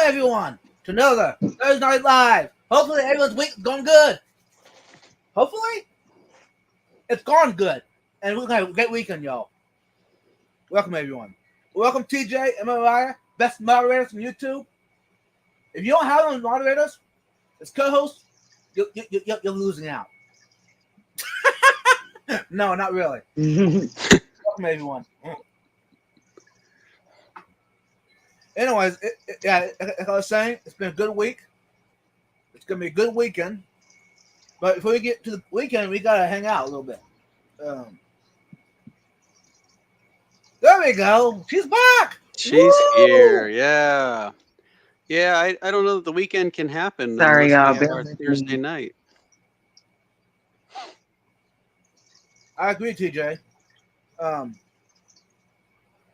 everyone, to another Thursday Night Live. Hopefully, everyone's week is going good. Hopefully, it's gone good. And we're going to have a great weekend, y'all. Welcome, everyone. Welcome, TJ and Mariah, best moderators from YouTube. If you don't have them moderators, as co-hosts, you're losing out. No, not really. Welcome, everyone. Anyways, like I was saying, it's been a good week. It's going to be a good weekend. But before we get to the weekend, we got to hang out a little bit. There we go. She's back. She's Woo! here. Yeah. Yeah, I don't know that the weekend can happen Sorry, y'all. unless we have our Thursday night. I agree, TJ.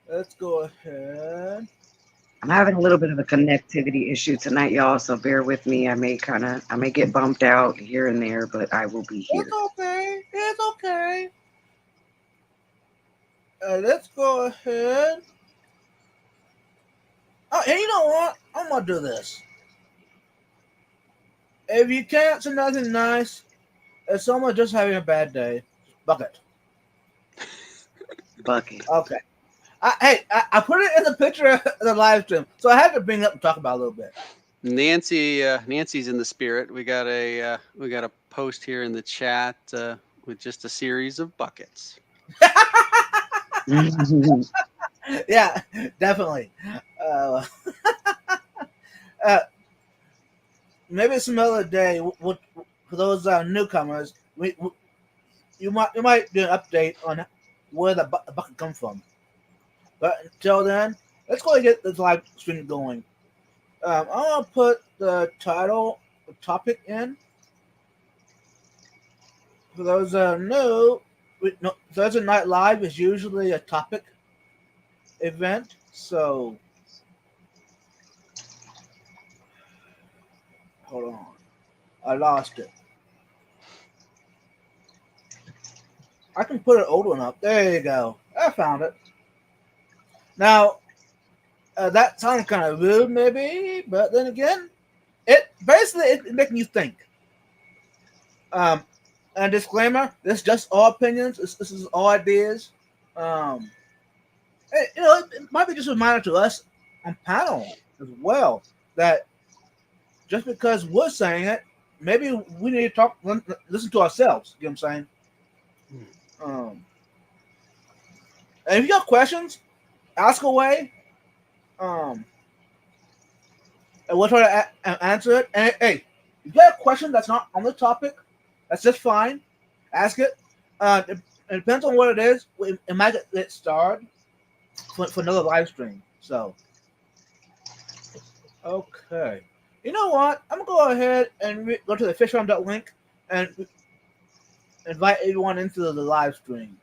Let's go ahead. I'm having a little bit of a connectivity issue tonight, y'all, so bear with me. I may get bumped out here and there, but I will be here. It's okay. It's okay. Let's go ahead. Oh, and you know what? I'm gonna do this. If you can't say nothing nice, if someone's just having a bad day, bucket. Bucket. Okay. I put it in the picture of the live stream, so I had to bring it up and talk about it a little bit. Nancy's in the spirit. We got a post here in the chat with just a series of buckets. Yeah, definitely. Maybe some other day, for those newcomers, you might do an update on where the bucket comes from. But until then, let's go and get this live stream going. I'm gonna put the topic in. For those new, Thursday Night Live is usually a topic event, so hold on, I lost it. I can put an old one up. There you go. I found it. Now, that sounds kind of rude, maybe, but then again, it's making you think. And disclaimer: this is just all opinions. This is all ideas. It might be just a reminder to us on panel as well that just because we're saying it, maybe we need to listen to ourselves. You know what I'm saying? And if you got questions, ask away. And we'll try to answer it. And hey, if you got a question that's not on the topic, that's just fine. Ask it. It depends on what it is. It might get started for another live stream. So, okay. You know what? I'm going to go ahead and go to the fishroom.link and invite everyone into the live stream.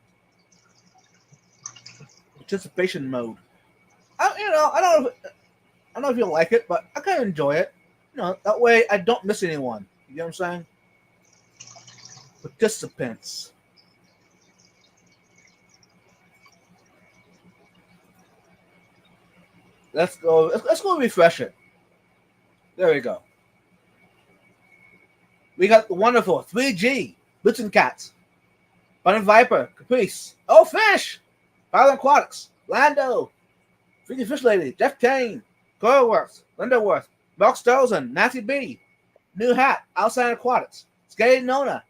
Participation mode. I don't know if you'll like it, but I kind of enjoy it. That way I don't miss anyone. You know what I'm saying? Participants. Let's go refresh it. There we go. We got the wonderful 3G, Boots and Cats, Fun and Viper, Caprice, Oh Fish, Fire Aquatics, Lando, Freaky Fish Lady, Jeff Kane, Coilworks, Linda Worth, Mark Stozen, Nancy B, New Hat, Outside Aquatics, Skating Nona,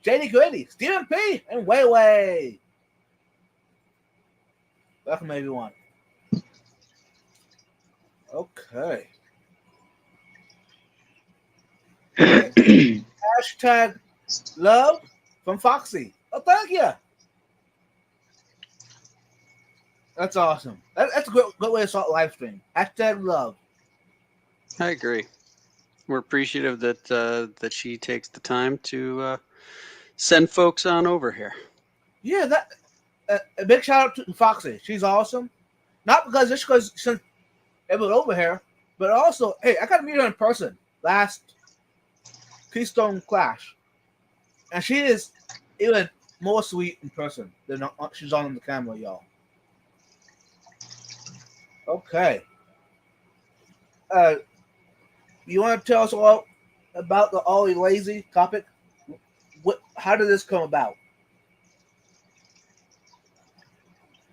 JD Grady, Stephen P, and Way Way. Welcome, everyone. Okay. Hashtag love from Foxy. Oh, thank you. That's awesome. That's a great way to start live stream. Hashtag love. I agree. We're appreciative that she takes the time to send folks on over here. Yeah, a big shout out to Foxy. She's awesome. Not because she sent everyone over here, but also, hey, I got to meet her in person last Keystone Clash, and she is even more sweet in person than she's on the camera, y'all. Okay. you want to tell us all about the Ollie Lazy topic? How did this come about?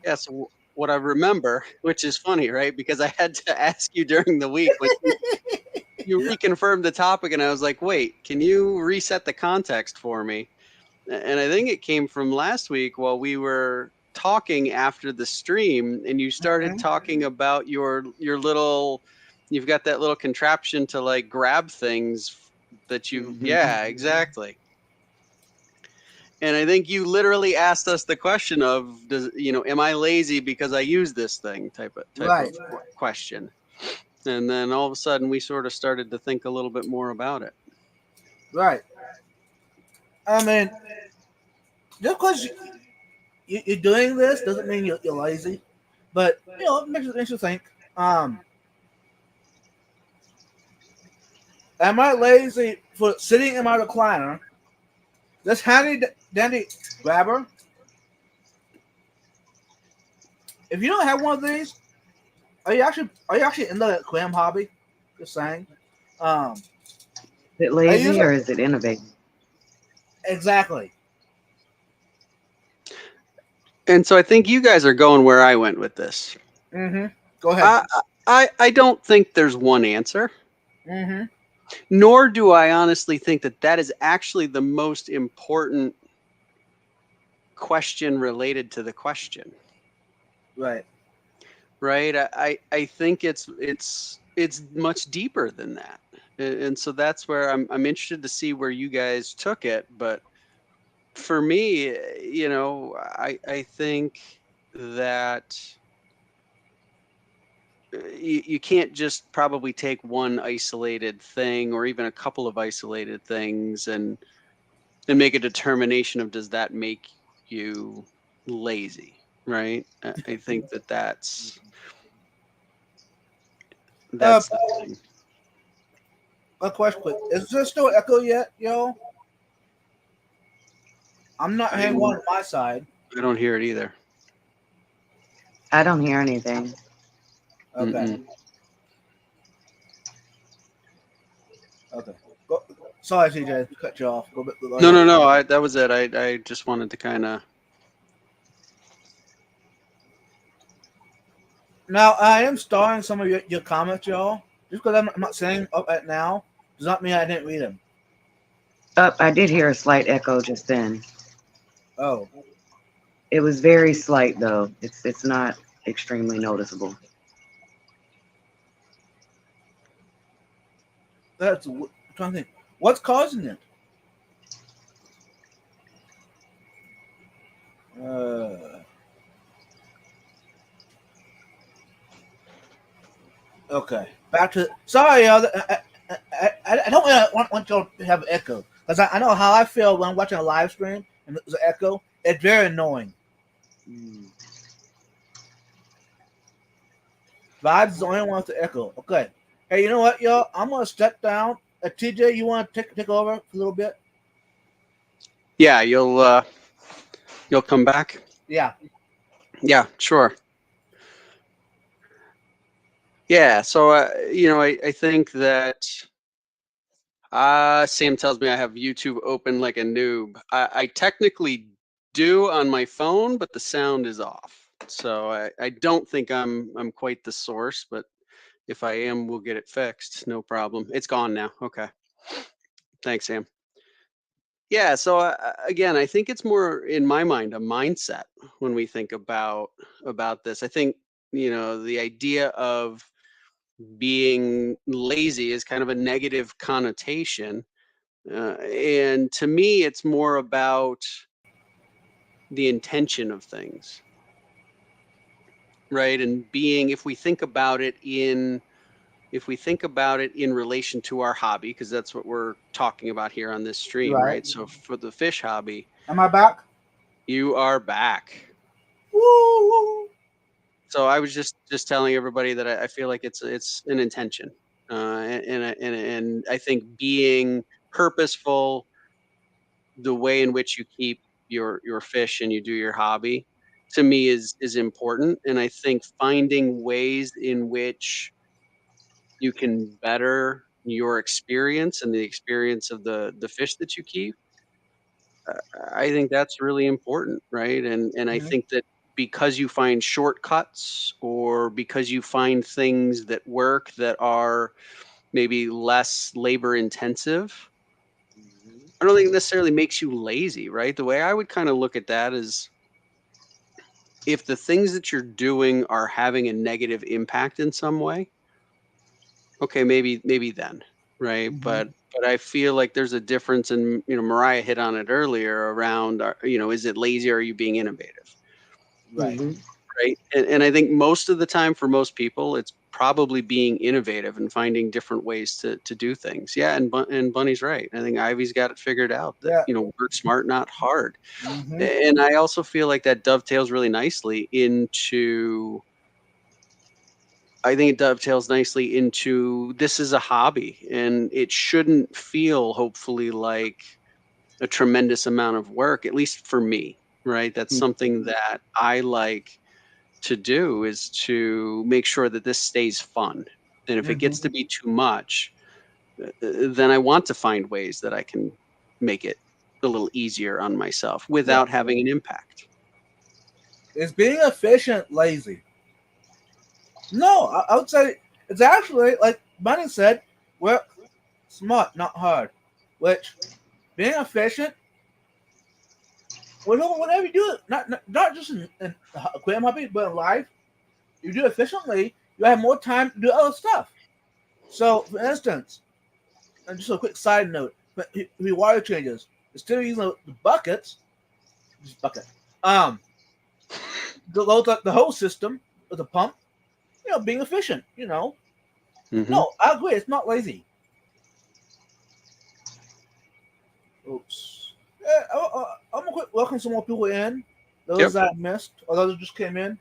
Yeah, so what I remember, which is funny, right? Because I had to ask you during the week, like you reconfirmed the topic, and I was like, wait, can you reset the context for me? And I think it came from last week while we were talking after the stream, and you started talking about your little, you've got that little contraption to like grab things that you, yeah, exactly. And I think you literally asked us the question of, does, am I lazy because I use this thing type Right. of question. And then all of a sudden we sort of started to think a little bit more about it. Right. I mean, just because you're doing this doesn't mean you're lazy, but it makes you think. Am I lazy for sitting in my recliner? This handy dandy grabber. If you don't have one of these, are you actually into that clam hobby? Just saying. Is it lazy or is it innovative? Exactly. And so I think you guys are going where I went with this. Mm-hmm. Go ahead. I don't think there's one answer. Mm-hmm. Nor do I honestly think that that is actually the most important question related to the question. Right. Right. I think it's much deeper than that. And so that's where I'm interested to see where you guys took it. But for me, I think that you can't just probably take one isolated thing or even a couple of isolated things and make a determination of, does that make you lazy, right? I think that's the thing. A question quick. Is there still echo yet, yo? I'm not hearing one on my side. I don't hear it either. I don't hear anything. Okay. Okay. Go. Sorry, CJ, to cut you off. Go No. That was it. I just wanted to kind of. Now, I am starring some of your comments, y'all. Just because I'm not saying up at now does not mean I didn't read them. I did hear a slight echo just then. Oh. It was very slight, though. It's not extremely noticeable. I'm trying to think. What's causing it? Okay. Back to. Sorry, y'all. I don't want y'all to have an echo. Because I know how I feel when I'm watching a live stream and there's an echo. It's very annoying. Vibes is the only one with the echo. Okay. Hey, you know what, y'all? I'm going to step down. TJ, you want to take over for a little bit? Yeah, you'll come back? Yeah. Yeah, sure. Yeah, so I think that Sam tells me I have YouTube open like a noob. I technically do on my phone, but the sound is off. So I don't think I'm quite the source, but if I am, we'll get it fixed. No problem. It's gone now. Okay. Thanks, Sam. Yeah, so again, I think it's more, in my mind, a mindset when we think about this. I think, the idea of being lazy is kind of a negative connotation. And to me, it's more about the intention of things, right? And being, if we think about it in relation to our hobby, because that's what we're talking about here on this stream, right? So for the fish hobby. Am I back? You are back. Woo! So I was just telling everybody that I feel like it's an intention, and I think being purposeful, the way in which you keep your fish and you do your hobby, to me is important. And I think finding ways in which you can better your experience and the experience of the fish that you keep, I think that's really important, right? And I Mhm. think that because you find shortcuts or because you find things that work that are maybe less labor intensive, I don't think it necessarily makes you lazy, right? The way I would kind of look at that is if the things that you're doing are having a negative impact in some way, okay, maybe then, right? Mhm. But I feel like there's a difference in, Mariah hit on it earlier around, is it lazy or are you being innovative? Right. Mhm. Right. And I think most of the time for most people, it's probably being innovative and finding different ways to do things. Yeah. And Bunny's right. I think Ivy's got it figured out that, Yeah. work smart, not hard. Mhm. And I also feel like that dovetails really nicely into, I think it dovetails nicely into this is a hobby and it shouldn't feel hopefully like a tremendous amount of work, at least for me. Right. That's something that I like to do is to make sure that this stays fun. And if it gets to Mhm. be too much, then I want to find ways that I can make it a little easier on myself Yeah. without having an impact. Is being efficient lazy? No, I would say it's actually like Bunny said, work smart, not hard. Which being efficient, whenever you do it, not just in aquarium hobby, but in life, you do it efficiently, you have more time to do other stuff. So, for instance, and just a quick side note, the water changes, instead of using the buckets, just bucket, um, the whole system with the pump, being efficient. Hmm. No, I agree. It's not lazy. Oops. Yeah, I'm gonna quick welcome some more people in. Those Yep. that I missed, or those who just came in.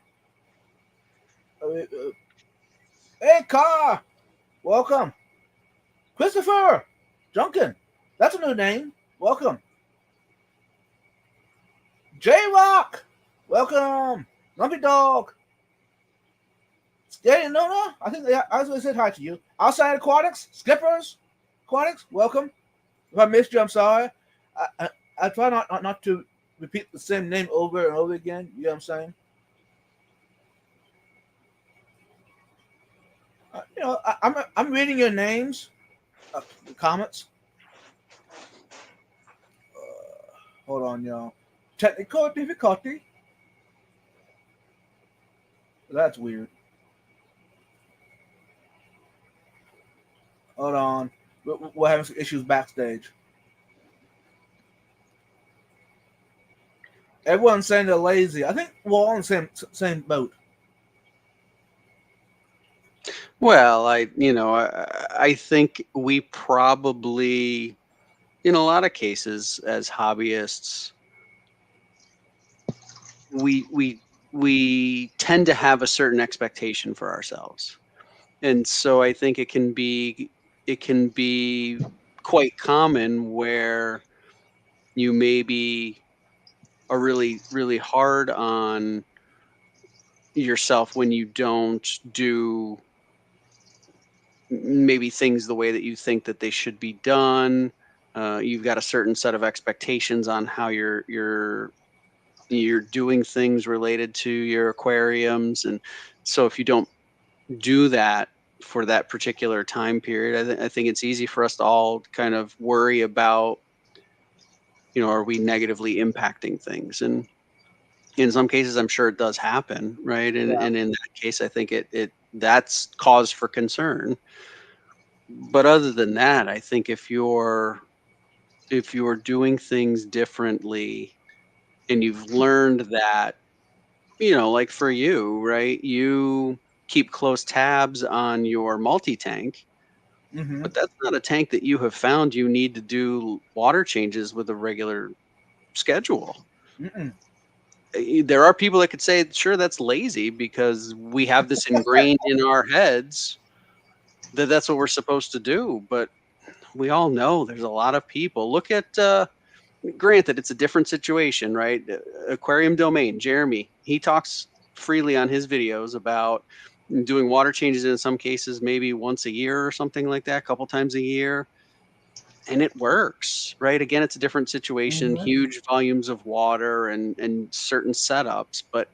Hey, Car, welcome. Christopher Junkin, that's a new name. Welcome. J Rock, welcome. Lumpy Dog, Scary Nona. I was gonna say hi to you. Outside Aquatics, Skippers, Aquatics, welcome. If I missed you, I'm sorry. I try not to repeat the same name over and over again. You know what I'm saying? I'm reading your names, the comments. Hold on, y'all. Technical difficulty. That's weird. Hold on. We're having some issues backstage. Everyone's saying they're lazy. I think we're all in the same boat. Well, I think we probably, in a lot of cases, as hobbyists, we tend to have a certain expectation for ourselves. And so I think it can be quite common where you maybe are really really hard on yourself when you don't do maybe things the way that you think that they should be done. You've got a certain set of expectations on how you're doing things related to your aquariums, and so if you don't do that for that particular time period, I think it's easy for us to all kind of worry about, are we negatively impacting things? And in some cases, I'm sure it does happen, right? And Yeah. and in that case, I think it that's cause for concern. But other than that, I think if you're doing things differently and you've learned that, like for you, right? You keep close tabs on your multi-tank. Mm-hmm. But that's not a tank that you have found you need to do water changes with a regular schedule. Mm-mm. There are people that could say, sure, that's lazy because we have this ingrained in our heads that that's what we're supposed to do. But we all know there's a lot of people. Look at, granted, it's a different situation, right? Aquarium Domain, Jeremy, he talks freely on his videos about doing water changes in some cases, maybe once a year or something like that, a couple times a year. And it works, right? Again, it's a different situation, Mhm. huge volumes of water and certain setups, but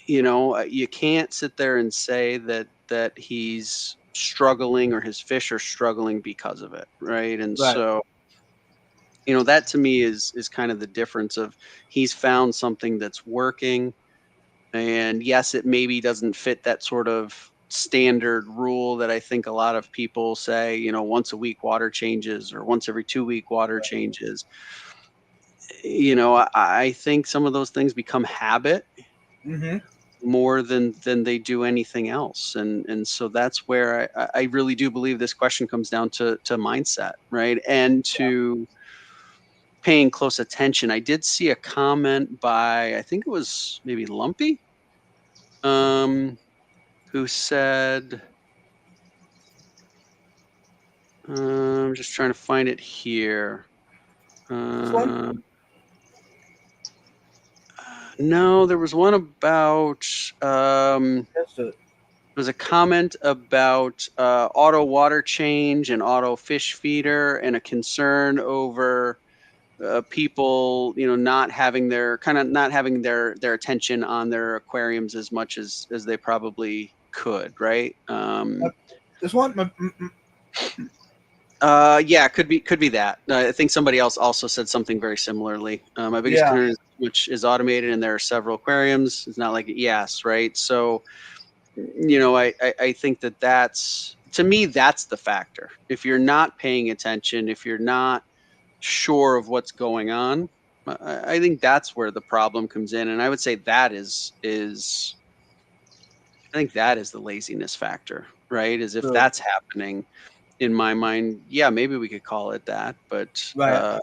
you can't sit there and say that he's struggling or his fish are struggling because of it, right? And Right. so, that to me is kind of the difference of he's found something that's working. And yes, it maybe doesn't fit that sort of standard rule that I think a lot of people say, once a week water changes or once every 2 week water changes. I think some of those things become habit Mm-hmm. more than they do anything else. And so that's where I really do believe this question comes down to mindset, right? And to paying close attention. I did see a comment by, I think it was maybe Lumpy, um, who said, I'm just trying to find it here. This one? Uh, no, there was one about, That's it. there was a comment about auto water change and auto fish feeder and a concern over people, not having their attention on their aquariums as much as they probably could, right? This one? Yeah, could be that. I think somebody else also said something very similarly. My biggest Yeah. concern is which is automated, and there are several aquariums. It's not like yes, right? So, I think that's to me that's the factor. If you're not paying attention, if you're not sure of what's going on, I think that's where the problem comes in, and I would say that is I think that is the laziness factor, right? Is if True. that's happening in my mind, yeah, maybe we could call it that, but Right.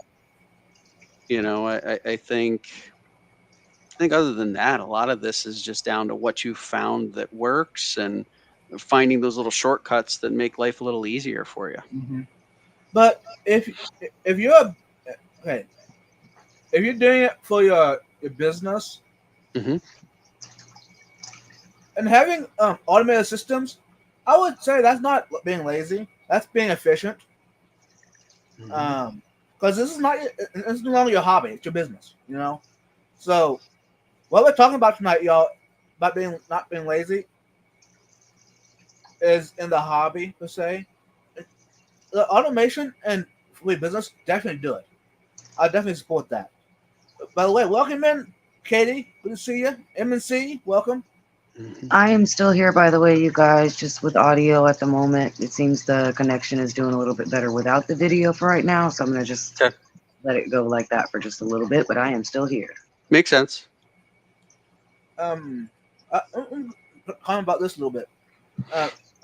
I think other than that, a lot of this is just down to what you found that works and finding those little shortcuts that make life a little easier for you. Mm-hmm. But if you're okay, if you're doing it for your business Hmm. and having automated systems, I would say that's not being lazy. That's being efficient. Hmm. Because this is not this is no longer your hobby; it's your business. So what we're talking about tonight, y'all, about being not being lazy, is in the hobby per se. The automation and for your business definitely do it. I definitely support that. By the way, welcome in, Katie. Good to see you. MNC, welcome. Hmm. I am still here, by the way, you guys, just with audio at the moment. It seems the connection is doing a little bit better without the video for right now, so I'm going to just Okay. let it go like that for just a little bit, but I am still here. Makes sense. I'm comment about this a little bit.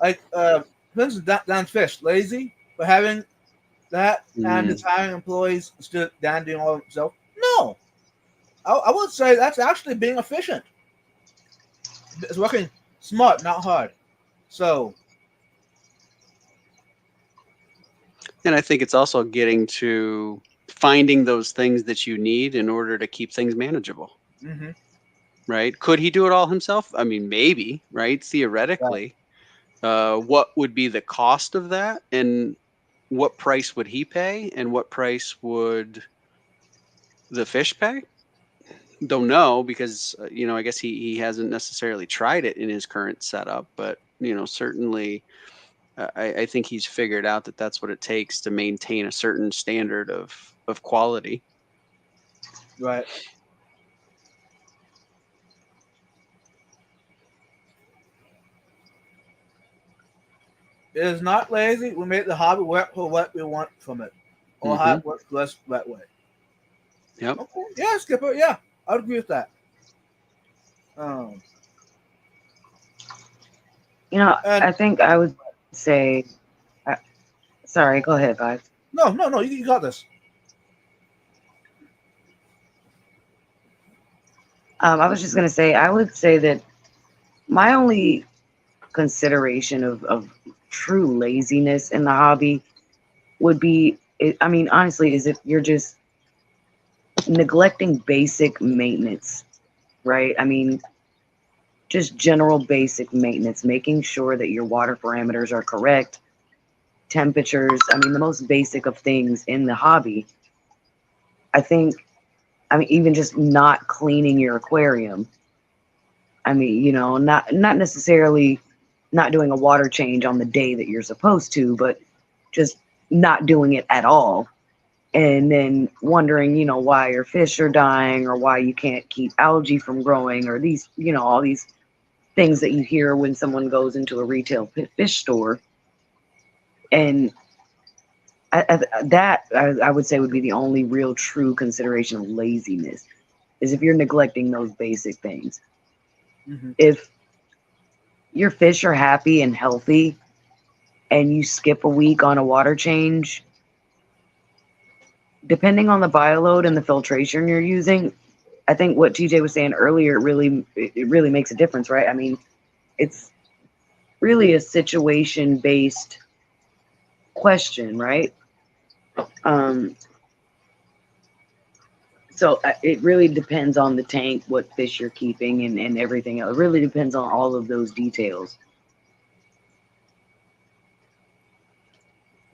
Like, for instance, Dan Fish, lazy for having that and Mm. just hiring employees instead of Dan doing all of himself. No, I would say that's actually being efficient. It's working smart, not hard. So, And I think it's also getting to finding those things that you need in order to keep things manageable, mm-hmm, right? Could he do it all himself? I mean, maybe, right? right, Theoretically, what would be the cost of that, and what price would he pay, and what price would the fish pay? Don't know because I guess he hasn't necessarily tried it in his current setup, but certainly I think he's figured out that that's what it takes to maintain a certain standard of quality. right. It is not lazy. We make the hobby work for what we want from it, or how Hmm. it works for us that way. Yep. Okay, yeah, Skipper. Yeah, I would agree with that. Um, and I think I would say, uh, sorry, go ahead, guys. no, you got this. I was just going to say, I would say that my only consideration of true laziness in the hobby would be, I mean, honestly, is if you're just neglecting basic maintenance, right? I mean, just general basic maintenance, making sure that your water parameters are correct, temperatures. I mean, the most basic of things in the hobby. I think, I mean, even just not cleaning your aquarium. I mean, you know, not necessarily not doing a water change on the day that you're supposed to, but just not doing it at all. And then wondering, you know, why your fish are dying or why you can't keep algae from growing or these, you know, all these things that you hear when someone goes into a retail fish store. And I would say would be the only real true consideration of laziness is if you're neglecting those basic things. Mm-hmm. If your fish are happy and healthy and you skip a week on a water change, depending on the bioload and the filtration you're using, I think what TJ was saying earlier it really makes a difference, right? I mean, it's really a situation based question, right? So it really depends on the tank, what fish you're keeping, and everything else. It really depends on all of those details.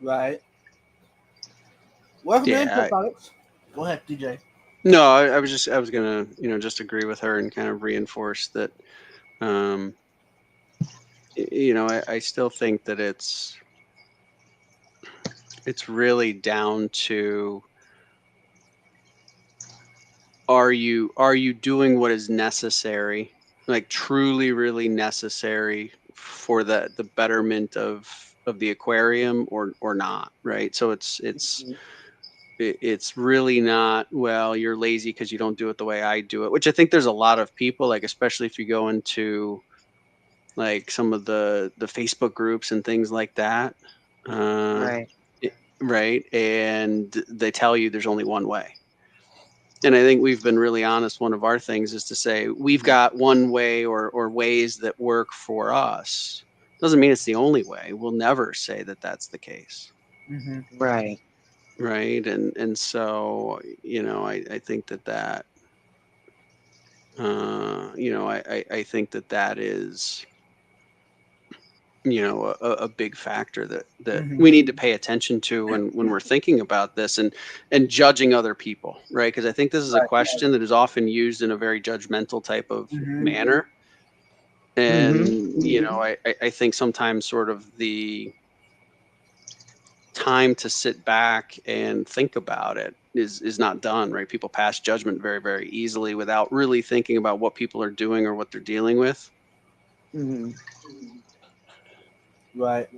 Right. Welcome Yeah, in, products. Go ahead, DJ. No, I was gonna, just agree with her and kind of reinforce that. I still think that it's really down to, are you doing what is necessary, like truly really necessary for the betterment of the aquarium, or not, right? So it's really not, well, you're lazy because you don't do it the way I do it, which I think there's a lot of people, like, especially if you go into like some of the Facebook groups and things like that. Right. Right. And they tell you there's only one way. And I think we've been really honest. One of our things is to say we've got one way, or ways that work for us. Doesn't mean it's the only way. We'll never say that that's the case. Mm-hmm. Right. Right. And so, I think that I think that is, a big factor that Mm-hmm. we need to pay attention to when we're thinking about this, and judging other people, right? Because I think this is a question that is often used in a very judgmental type of Mm-hmm. manner. And Mm-hmm. I think sometimes sort of the time to sit back and think about it is not done, right? People pass judgment very, very easily without really thinking about what people are doing or what they're dealing with. Mm-hmm. Right.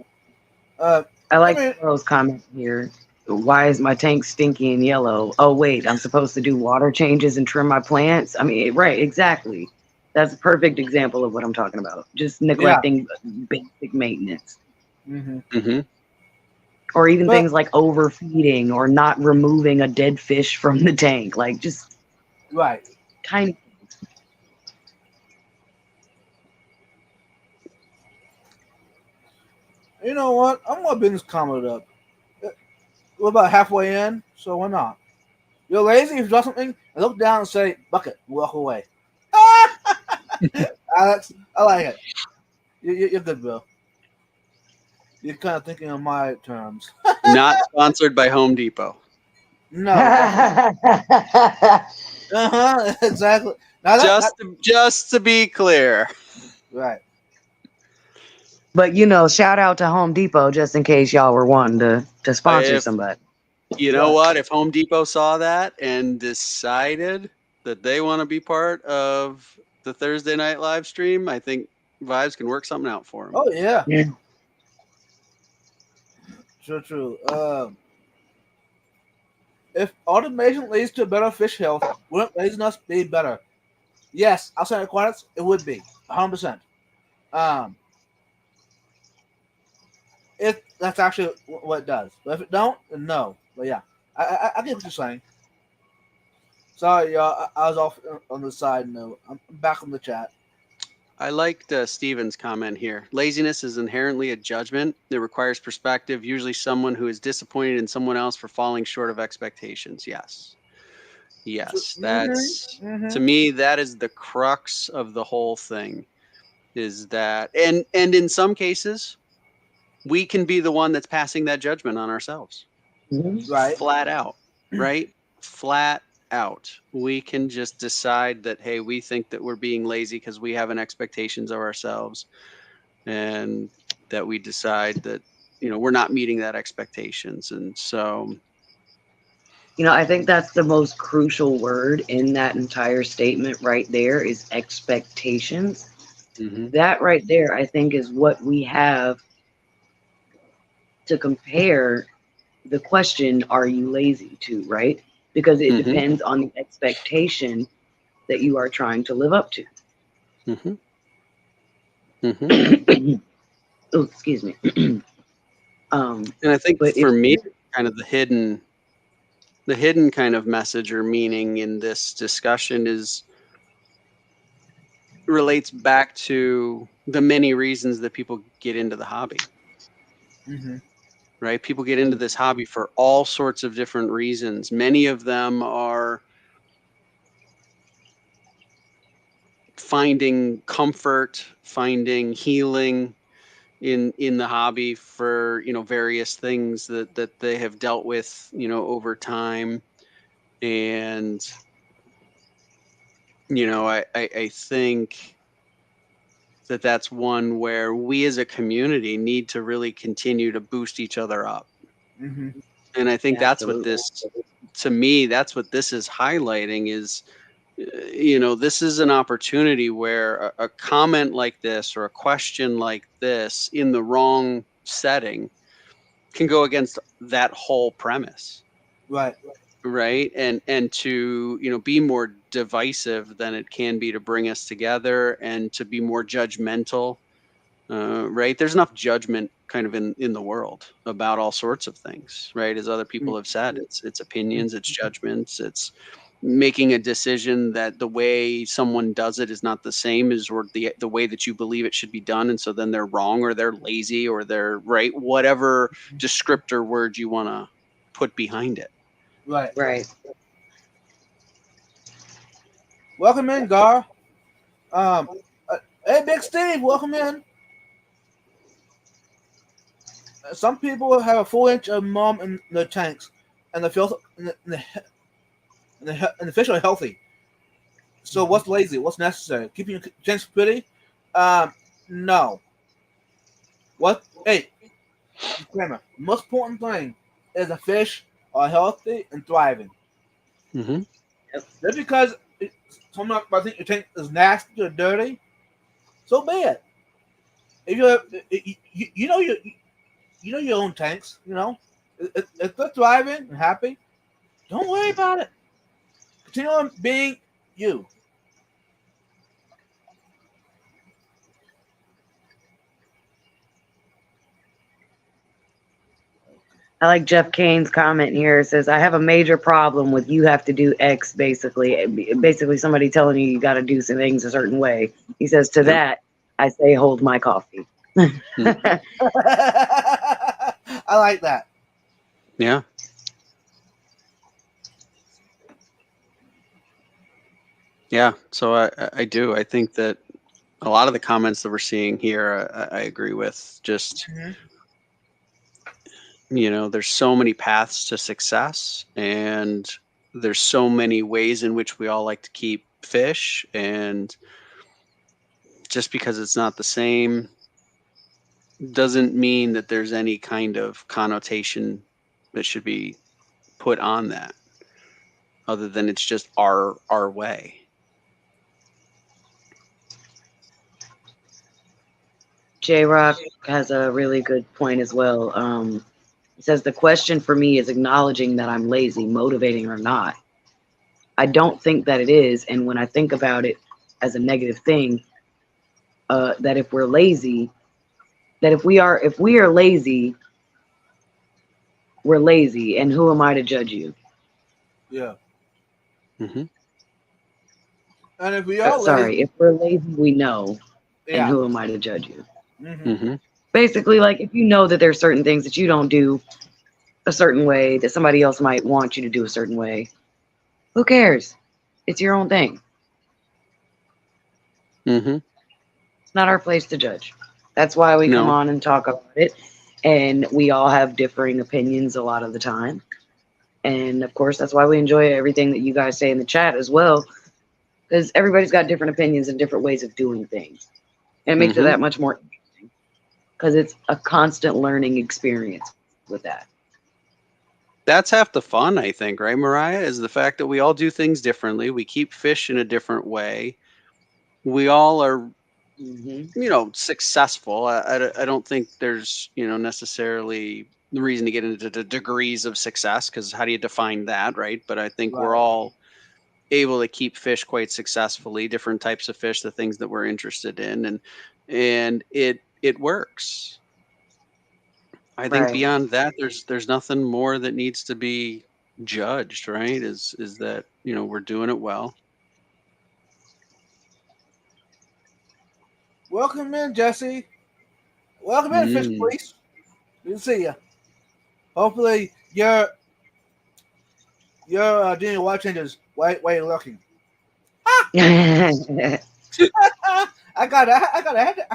I like Carol's comment here. Why is my tank stinky and yellow? Oh, wait, I'm supposed to do water changes and trim my plants? I mean, right, exactly. That's a perfect example of what I'm talking about. Just neglecting basic maintenance. Mm-hmm. Mm-hmm. Or even things like overfeeding or not removing a dead fish from the tank. Like, just right. tiny. You know what? I'm gonna bring this comment up. We're about halfway in, so why not? You're lazy if you draw something and look down and say bucket, walk away. Alex, I like it. You're good, Bill. You're kind of thinking on my terms. Not sponsored by Home Depot. No. Exactly. Now just to be clear. Right. But shout out to Home Depot just in case y'all were wanting to sponsor somebody. You know what? If Home Depot saw that and decided that they want to be part of the Thursday night live stream, I think Vibes can work something out for them. Oh yeah. True. If automation leads to better fish health, wouldn't laziness be better? Yes, outside aquatics, it would be 100%. If that's actually what it does, but if it don't, then no. But yeah, I get what you're saying. Sorry, y'all. I was off on the side note. I'm back on the chat. I liked Steven's comment here. Laziness is inherently a judgment that requires perspective, usually someone who is disappointed in someone else for falling short of expectations. Yes. That's to me, that is the crux of the whole thing. is that, and in some cases, we can be the one that's passing that judgment on ourselves. Mhm. Right. Flat out, right? Flat out. We can just decide that, hey, we think that we're being lazy because we have an expectations of ourselves, and that we decide that, we're not meeting that expectations. And so, I think that's the most crucial word in that entire statement right there is expectations. mhm, That right there, I think, is what we have to compare the question, are you lazy to, right? Because it mhm, depends on the expectation that you are trying to live up to. mhm, mhm. Oh, excuse me. And I think But for if me, kind of the hidden kind of message or meaning in this discussion relates back to the many reasons that people get into the hobby, Mm-hmm. right? People get into this hobby for all sorts of different reasons. Many of them are finding comfort, finding healing in the hobby for, various things that they have dealt with, over time. And, I think that that's one where we as a community need to really continue to boost each other up. Mm-hmm. And I think that's what absolutely. this, to me, that's what this is highlighting is, this is an opportunity where a comment like this or a question like this in the wrong setting can go against that whole premise, Right. right? And to, be more divisive than it can be to bring us together, and to be more judgmental. Right, there's enough judgment kind of in the world about all sorts of things, right? As other people have said, it's opinions, it's judgments, it's making a decision that the way someone does it is not the same as, or the way that you believe it should be done, and so then they're wrong, or they're lazy, or they're right, whatever descriptor word you want to put behind it. Right. Right. Welcome in, Gar. Um, hey, Big Steve, welcome in. Some people have a full inch of mom in their tanks, and they feel and the fish are healthy. So what's lazy? What's necessary? Keeping your tanks pretty? No. What? Hey, disclaimer. The most important thing is the fish are healthy and thriving. Hmm. Just because someone might think your tank is nasty or dirty, so be it. If you know your own tanks, if they're thriving and happy, don't worry about it. Continue on being you. I like Jeff Kane's comment here. It says, I have a major problem with you have to do X, basically. Basically, somebody telling you got to do some things a certain way. He says, to Yep. that, I say, hold my coffee. I like that. Yeah. Yeah. So I do. I think that a lot of the comments that we're seeing here, I agree with. Just, Mhm. there's so many paths to success, and there's so many ways in which we all like to keep fish. And just because it's not the same doesn't mean that there's any kind of connotation that should be put on that, other than it's just our way. J Rock has a really good point as well. He says, the question for me is acknowledging that I'm lazy, motivating or not. I don't think that it is. And when I think about it as a negative thing, that if we're lazy, that if we are lazy, we're lazy. And who am I to judge you? Yeah. Hmm. And if we are Sorry, lazy, if we're lazy, we know. And yeah. who am I to judge you? Mm-hmm. Hmm. Basically, like if you know that there's certain things that you don't do a certain way, that somebody else might want you to do a certain way, who cares? It's your own thing. Hmm. It's not our place to judge. That's why we come No. on and talk about it. And we all have differing opinions a lot of the time. And of course, that's why we enjoy everything that you guys say in the chat as well, because everybody's got different opinions and different ways of doing things. And it makes it Mhm. that much more interesting because it's a constant learning experience with that. That's half the fun, I think, right, Mariah? Is the fact that we all do things differently. We keep fish in a different way. We all are, successful. I don't think there's, necessarily the reason to get into the degrees of success, because how do you define that, right? But I think we're Right. all able to keep fish quite successfully, different types of fish, the things that we're interested in, and it works. I think Right. beyond that, there's nothing more that needs to be judged, right? Is that, we're doing it well. Welcome in, Jesse. Welcome in, Fish Mm. Police. Good to see you. Hopefully, you're doing your water changes while you're looking. I had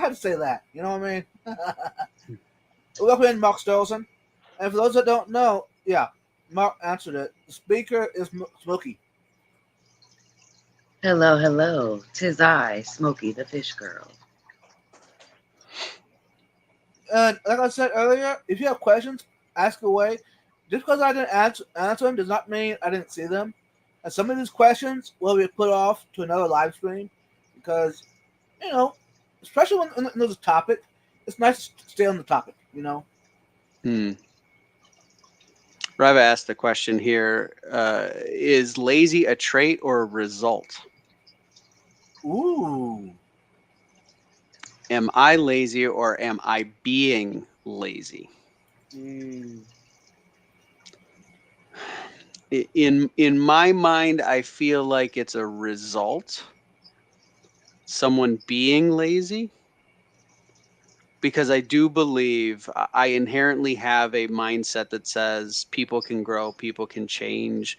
to say that. You know what I mean? Welcome in, Mark Stolzen. And for those that don't know, yeah, Mark answered it. The speaker is Smokey. Hello, hello. 'Tis I, Smokey the Fish Girl. And like I said earlier, if you have questions, ask away. Just because I didn't answer them does not mean I didn't see them. And some of these questions will be put off to another live stream because, especially when there's a topic, it's nice to stay on the topic, Rava asked a question here. Is lazy a trait or a result? Ooh. Am I lazy or am I being lazy? In my mind, I feel like it's a result. Someone being lazy, because I do believe I inherently have a mindset that says people can grow, people can change.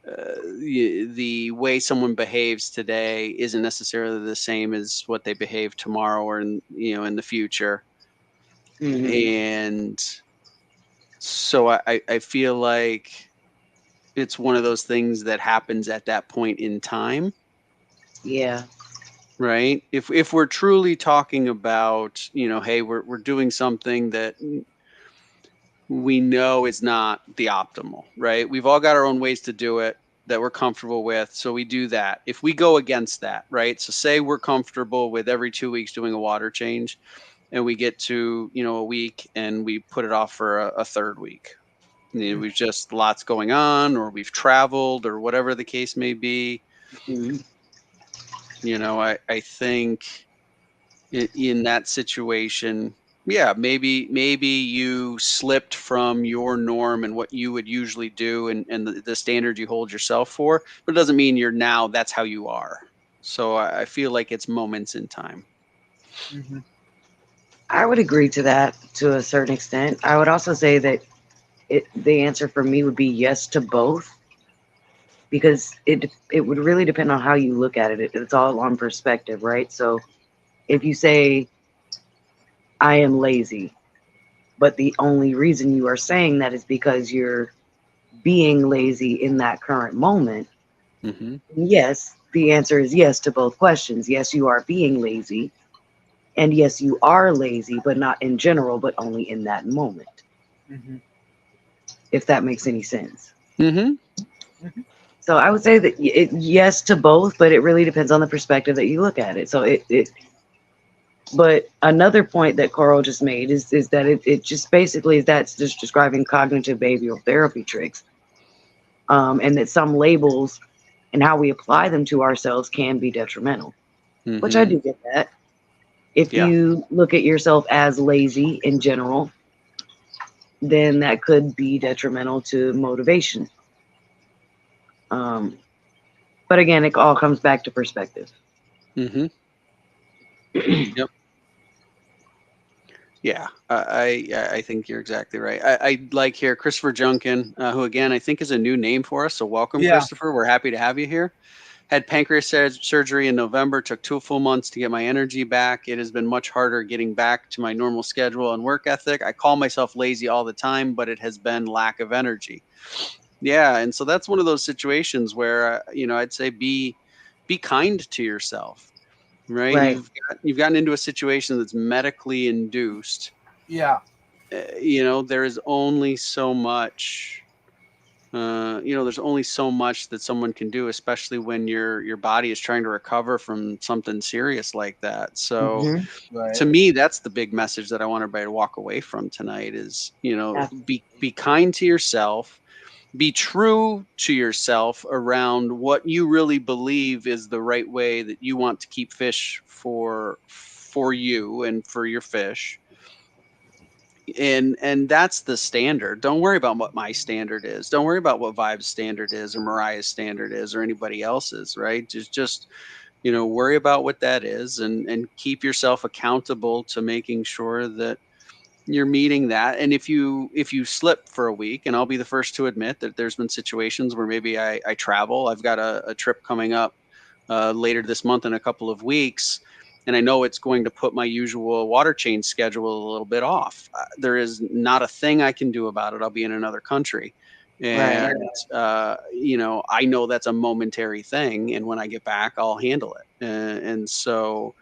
The way someone behaves today isn't necessarily the same as what they behave tomorrow or in the future. And so I feel like it's one of those things that happens at that point in time. Yeah. Right. If we're truly talking about, hey, we're doing something that we know is not the optimal, right? We've all got our own ways to do it that we're comfortable with. So we do that. If we go against that, right? So say we're comfortable with every 2 weeks doing a water change and we get to, a week and we put it off for a third week. We've just lots going on, or we've traveled, or whatever the case may be. I think in that situation, yeah, maybe you slipped from your norm and what you would usually do and the standard you hold yourself for, but it doesn't mean that's how you are. So I feel like it's moments in time. I would agree to that to a certain extent. I would also say that the answer for me would be yes to both, because it would really depend on how you look at it. It's all on perspective, right? So if you say, I am lazy, but the only reason you are saying that is because you're being lazy in that current moment, yes, the answer is yes to both questions. Yes, you are being lazy. And yes, you are lazy, but not in general, but only in that moment. If that makes any sense. So I would say that yes to both, but it really depends on the perspective that you look at it. So but another point that Carl just made is that it just basically that's just describing cognitive behavioral therapy tricks. And that some labels and how we apply them to ourselves can be detrimental, which I do get that. If you look at yourself as lazy in general, then that could be detrimental to motivation. But again, it all comes back to perspective. Yep. Yeah, I think you're exactly right. I like here Christopher Junkin, who again I think is a new name for us. So welcome, Christopher. We're happy to have you here. Had pancreas surgery in November, took 2 full months to get my energy back. It has been much harder getting back to my normal schedule and work ethic. I call myself lazy all the time, but it has been lack of energy. Yeah, and so that's one of those situations where I'd say be kind to yourself, right? Right. You've gotten into a situation that's medically induced. Yeah. There is only so much. There's only so much that someone can do, especially when your body is trying to recover from something serious like that. So Mhm. Right. to me, that's the big message that I want everybody to walk away from tonight is, be kind to yourself, be true to yourself around what you really believe is the right way that you want to keep fish for you and for your fish. And that's the standard. Don't worry about what my standard is. Don't worry about what Vibe's standard is or Mariah's standard is or anybody else's, right? Just worry about what that is and keep yourself accountable to making sure that you're meeting that. And if you slip for a week, and I'll be the first to admit that there's been situations where maybe I travel. I've got a trip coming up later this month in a couple of weeks, and I know it's going to put my usual water change schedule a little bit off. There is not a thing I can do about it. I'll be in another country. Right. And I know that's a momentary thing, and when I get back, I'll handle it. And so,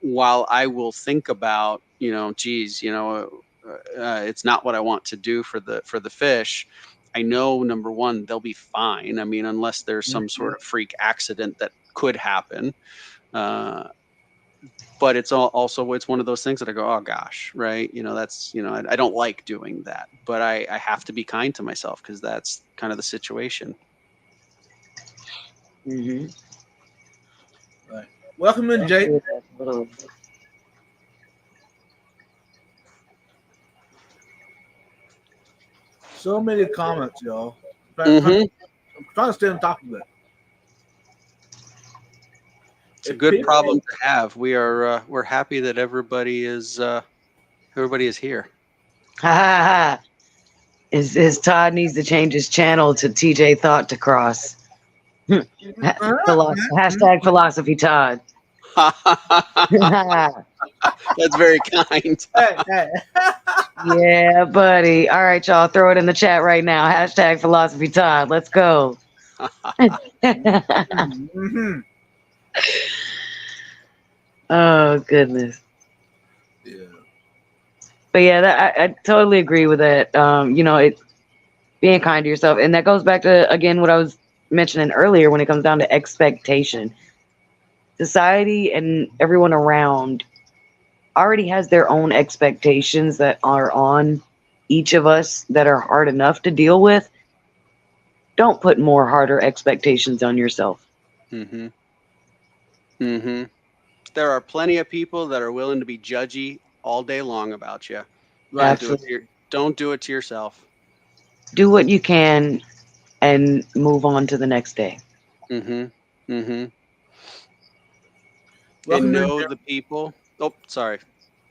while I will think about, geez, it's not what I want to do for the fish. I know, number one, they'll be fine. I mean, unless there's some sort of freak accident that could happen. But it's it's one of those things that I go, oh gosh, right? That's, I don't like doing that, but I have to be kind to myself because that's kind of the situation. Mhm. Right. Welcome in, Jake. Little- So many comments, y'all. Mhm. I'm trying to stay on top of it. It's a If good people- problem to have. We're happy that everybody is here. Ha ha ha. Is Todd needs to change his channel to TJ Thought to Cross. Hashtag philosophy Todd. That's very kind. Hey. Yeah, buddy. All right, y'all. Throw it in the chat right now. Hashtag philosophy Todd. Let's go. Mhm. Oh, goodness. Yeah. But yeah, I totally agree with that. It being kind to yourself. And that goes back to, again, what I was mentioning earlier when it comes down to expectation. Society and everyone around already has their own expectations that are on each of us that are hard enough to deal with. Don't put more harder expectations on yourself. Mhm. Mhm. There are plenty of people that are willing to be judgy all day long about you. Right. Absolutely. Don't do it to yourself. Do what you can and move on to the next day. Mhm. Mhm. Welcome And in, know June. the people. Oh, sorry.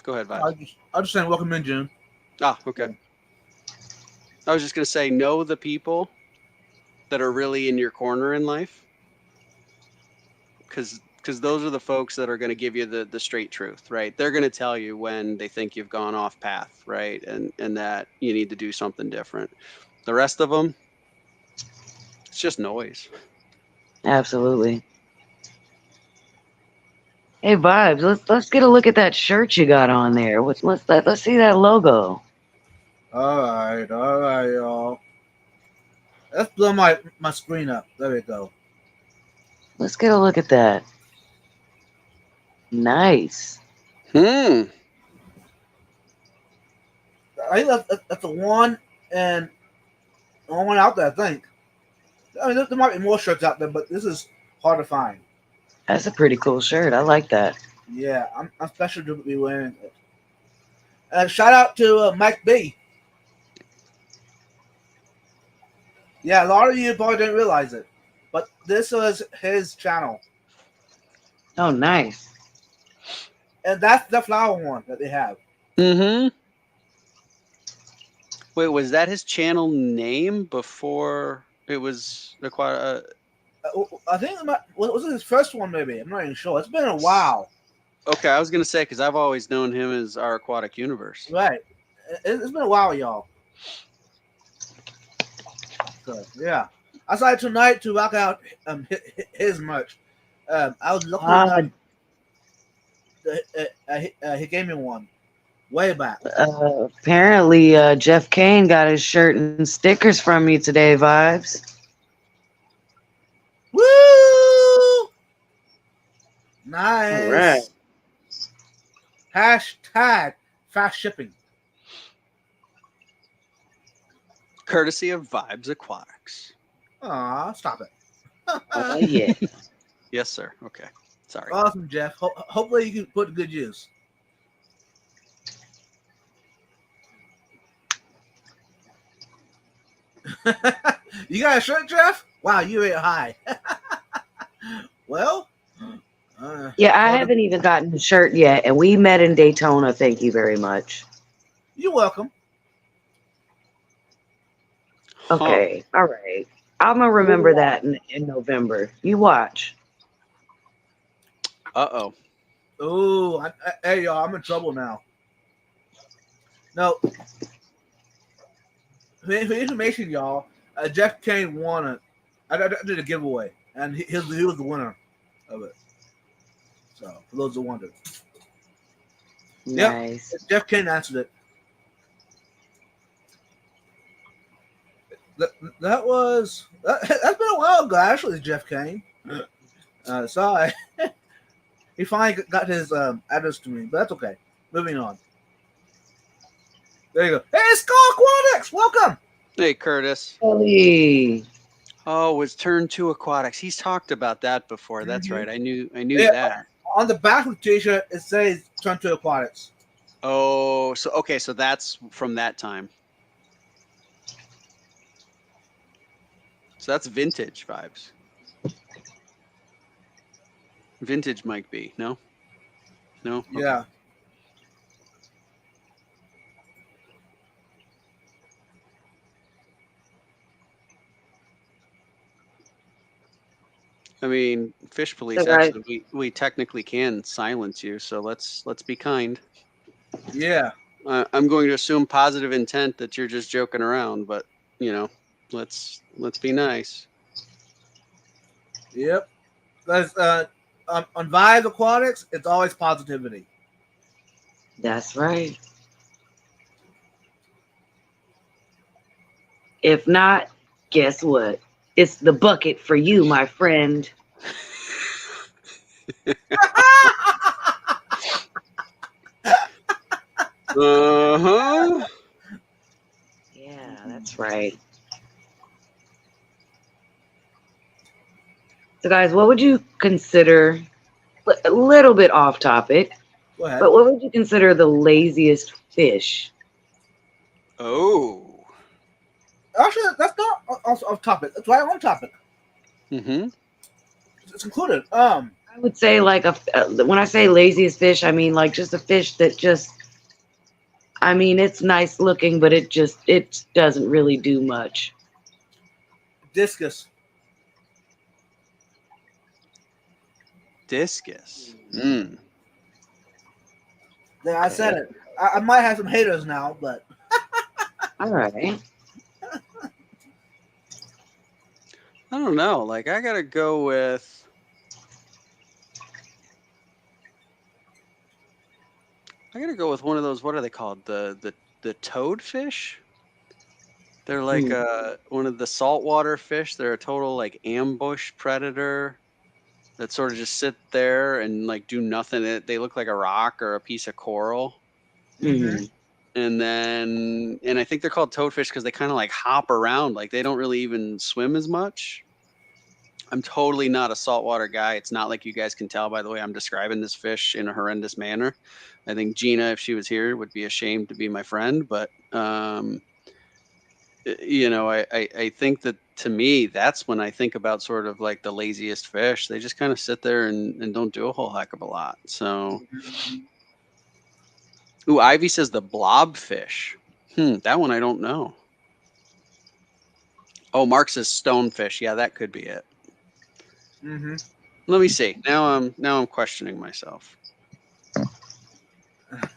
Go ahead, Vibes. I just saying, welcome in, June. Ah, okay. I was just gonna say, know the people that are really in your corner in life, because those are the folks that are going to give you the straight truth, right? They're going to tell you when they think you've gone off path, right? And that you need to do something different. The rest of them, it's just noise. Absolutely. Hey, Vibes, let's get a look at that shirt you got on there. Let's see that logo. All right, y'all. Let's blow my screen up. There we go. Let's get a look at that. Nice. Hmm. I think that's the one and the only one out there. I think. I mean, there might be more shirts out there, but this is hard to find. That's a pretty cool shirt. I like that. Yeah, I'm special to be wearing it. Shout out to Mike B. Yeah, a lot of you probably didn't realize it, but this was his channel, Oh, nice. and that's the flower one that they have. Mm-hmm. Wait, was that his channel name before it was acquired? I think was it his first one? Maybe I'm not even sure. It's been a while. Okay, I was gonna say because I've always known him as our Aquatic Universe. Right. It's been a while, y'all. So yeah, I decided tonight to rock out his merch. I was looking at he gave me one way back. Apparently, Jeff Kane got his shirt and stickers from me today, Vibes. Woo! Nice. All right. Hashtag fast shipping. Courtesy of Vibes Aquatics. Aw, stop it. Oh, yeah. Yes, sir. Okay. Sorry. Awesome, Jeff. Hopefully you can put to good use. You got a shirt, Jeff? Wow, you ain't high. Well, Yeah, I haven't even gotten the shirt yet, and we met in Daytona. Thank you very much. you're welcome. Okay, all right. I'm gonna remember that in November. You watch. Uh-oh. Oh, hey y'all, I'm in trouble now. No, for information, y'all, Jeff Kane won it. I did a giveaway, and he was the winner of it. So, for those who wondered, Nice. Jeff Kane answered it. That's been a while ago, actually, Jeff Kane. Sorry. He finally got his address to me, but that's okay. Moving on. There you go. Hey, Skull Aquatics! Welcome! Hey, Curtis. Kelly. Oh, it's Turn 2 Aquatics. He's talked about that before. That's right. I knew Yeah. that. On the back of the t-shirt, it says Turn to Aquatics. Oh, so okay, so that's from that time. So that's vintage vibes. Vintage might be. No? No? Okay. Yeah. I mean, Fish Police, So, guys- actually, we technically can silence you, so let's be kind. Yeah. I'm going to assume positive intent that you're just joking around, but you know, let's be nice. Yep. Because on Vibe Aquatics, it's always positivity. That's right. If not, guess what? It's the bucket for you, my friend. Uh-huh. Yeah, that's right. So, guys, what would you consider, a little bit off topic, Go ahead. but what would you consider the laziest fish? Oh. Actually, that's not off topic. It's right on topic. Mm-hmm. It's included. I would say like when I say laziest fish, I mean like just a fish that just, I mean, it's nice looking, but it doesn't really do much. Discus. Discus. Mm. Yeah, I said it. I might have some haters now, but All right. I don't know. Like, I gotta go with. One of those. What are they called? The toadfish. They're like one of the saltwater fish. They're a total like ambush predator that sort of just sit there and like do nothing. They look like a rock or a piece of coral. Mhm. And I think they're called toadfish because they kind of like hop around. Like they don't really even swim as much. I'm totally not a saltwater guy. It's not like you guys can tell by the way I'm describing this fish in a horrendous manner. I think Gina, if she was here, would be ashamed to be my friend. But you know, I think that to me, that's when I think about sort of like the laziest fish. They just kind of sit there and don't do a whole heck of a lot. So, ooh, Ivy says the blobfish. That one I don't know. Oh, Mark says stonefish. Yeah, that could be it. Mm-hmm. Let me see. Now I'm questioning myself.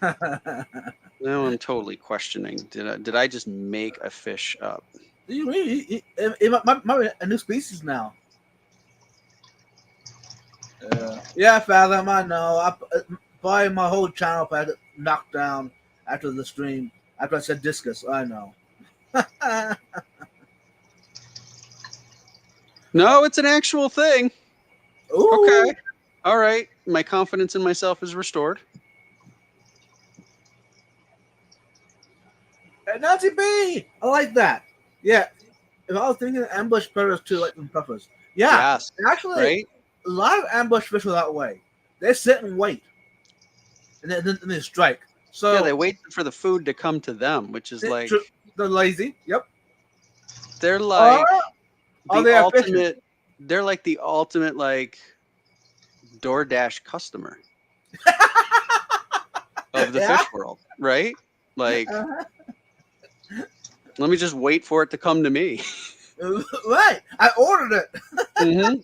Now I'm totally questioning. Did I just make a fish up? It might be a new species now. Yeah, Fathom, I know. Probably my whole channel had knocked down after the stream. After I said discus, I know. No, it's an actual thing. Ooh. Okay. All right. My confidence in myself is restored. Nancy B! I like that. Yeah. If I was thinking ambush predators too, like in preface. Yeah. Yes. Actually, Right? a lot of ambush fish are that way. They sit and wait. And then they strike. So Yeah, they wait for the food to come to them, which is like they're lazy. Yep. they're Or like are the they efficient? ultimate. They're like the ultimate like DoorDash customer of the Yeah. fish world, right? Like, Uh-huh. let me just wait for it to come to me. Right. I ordered it. Mm-hmm.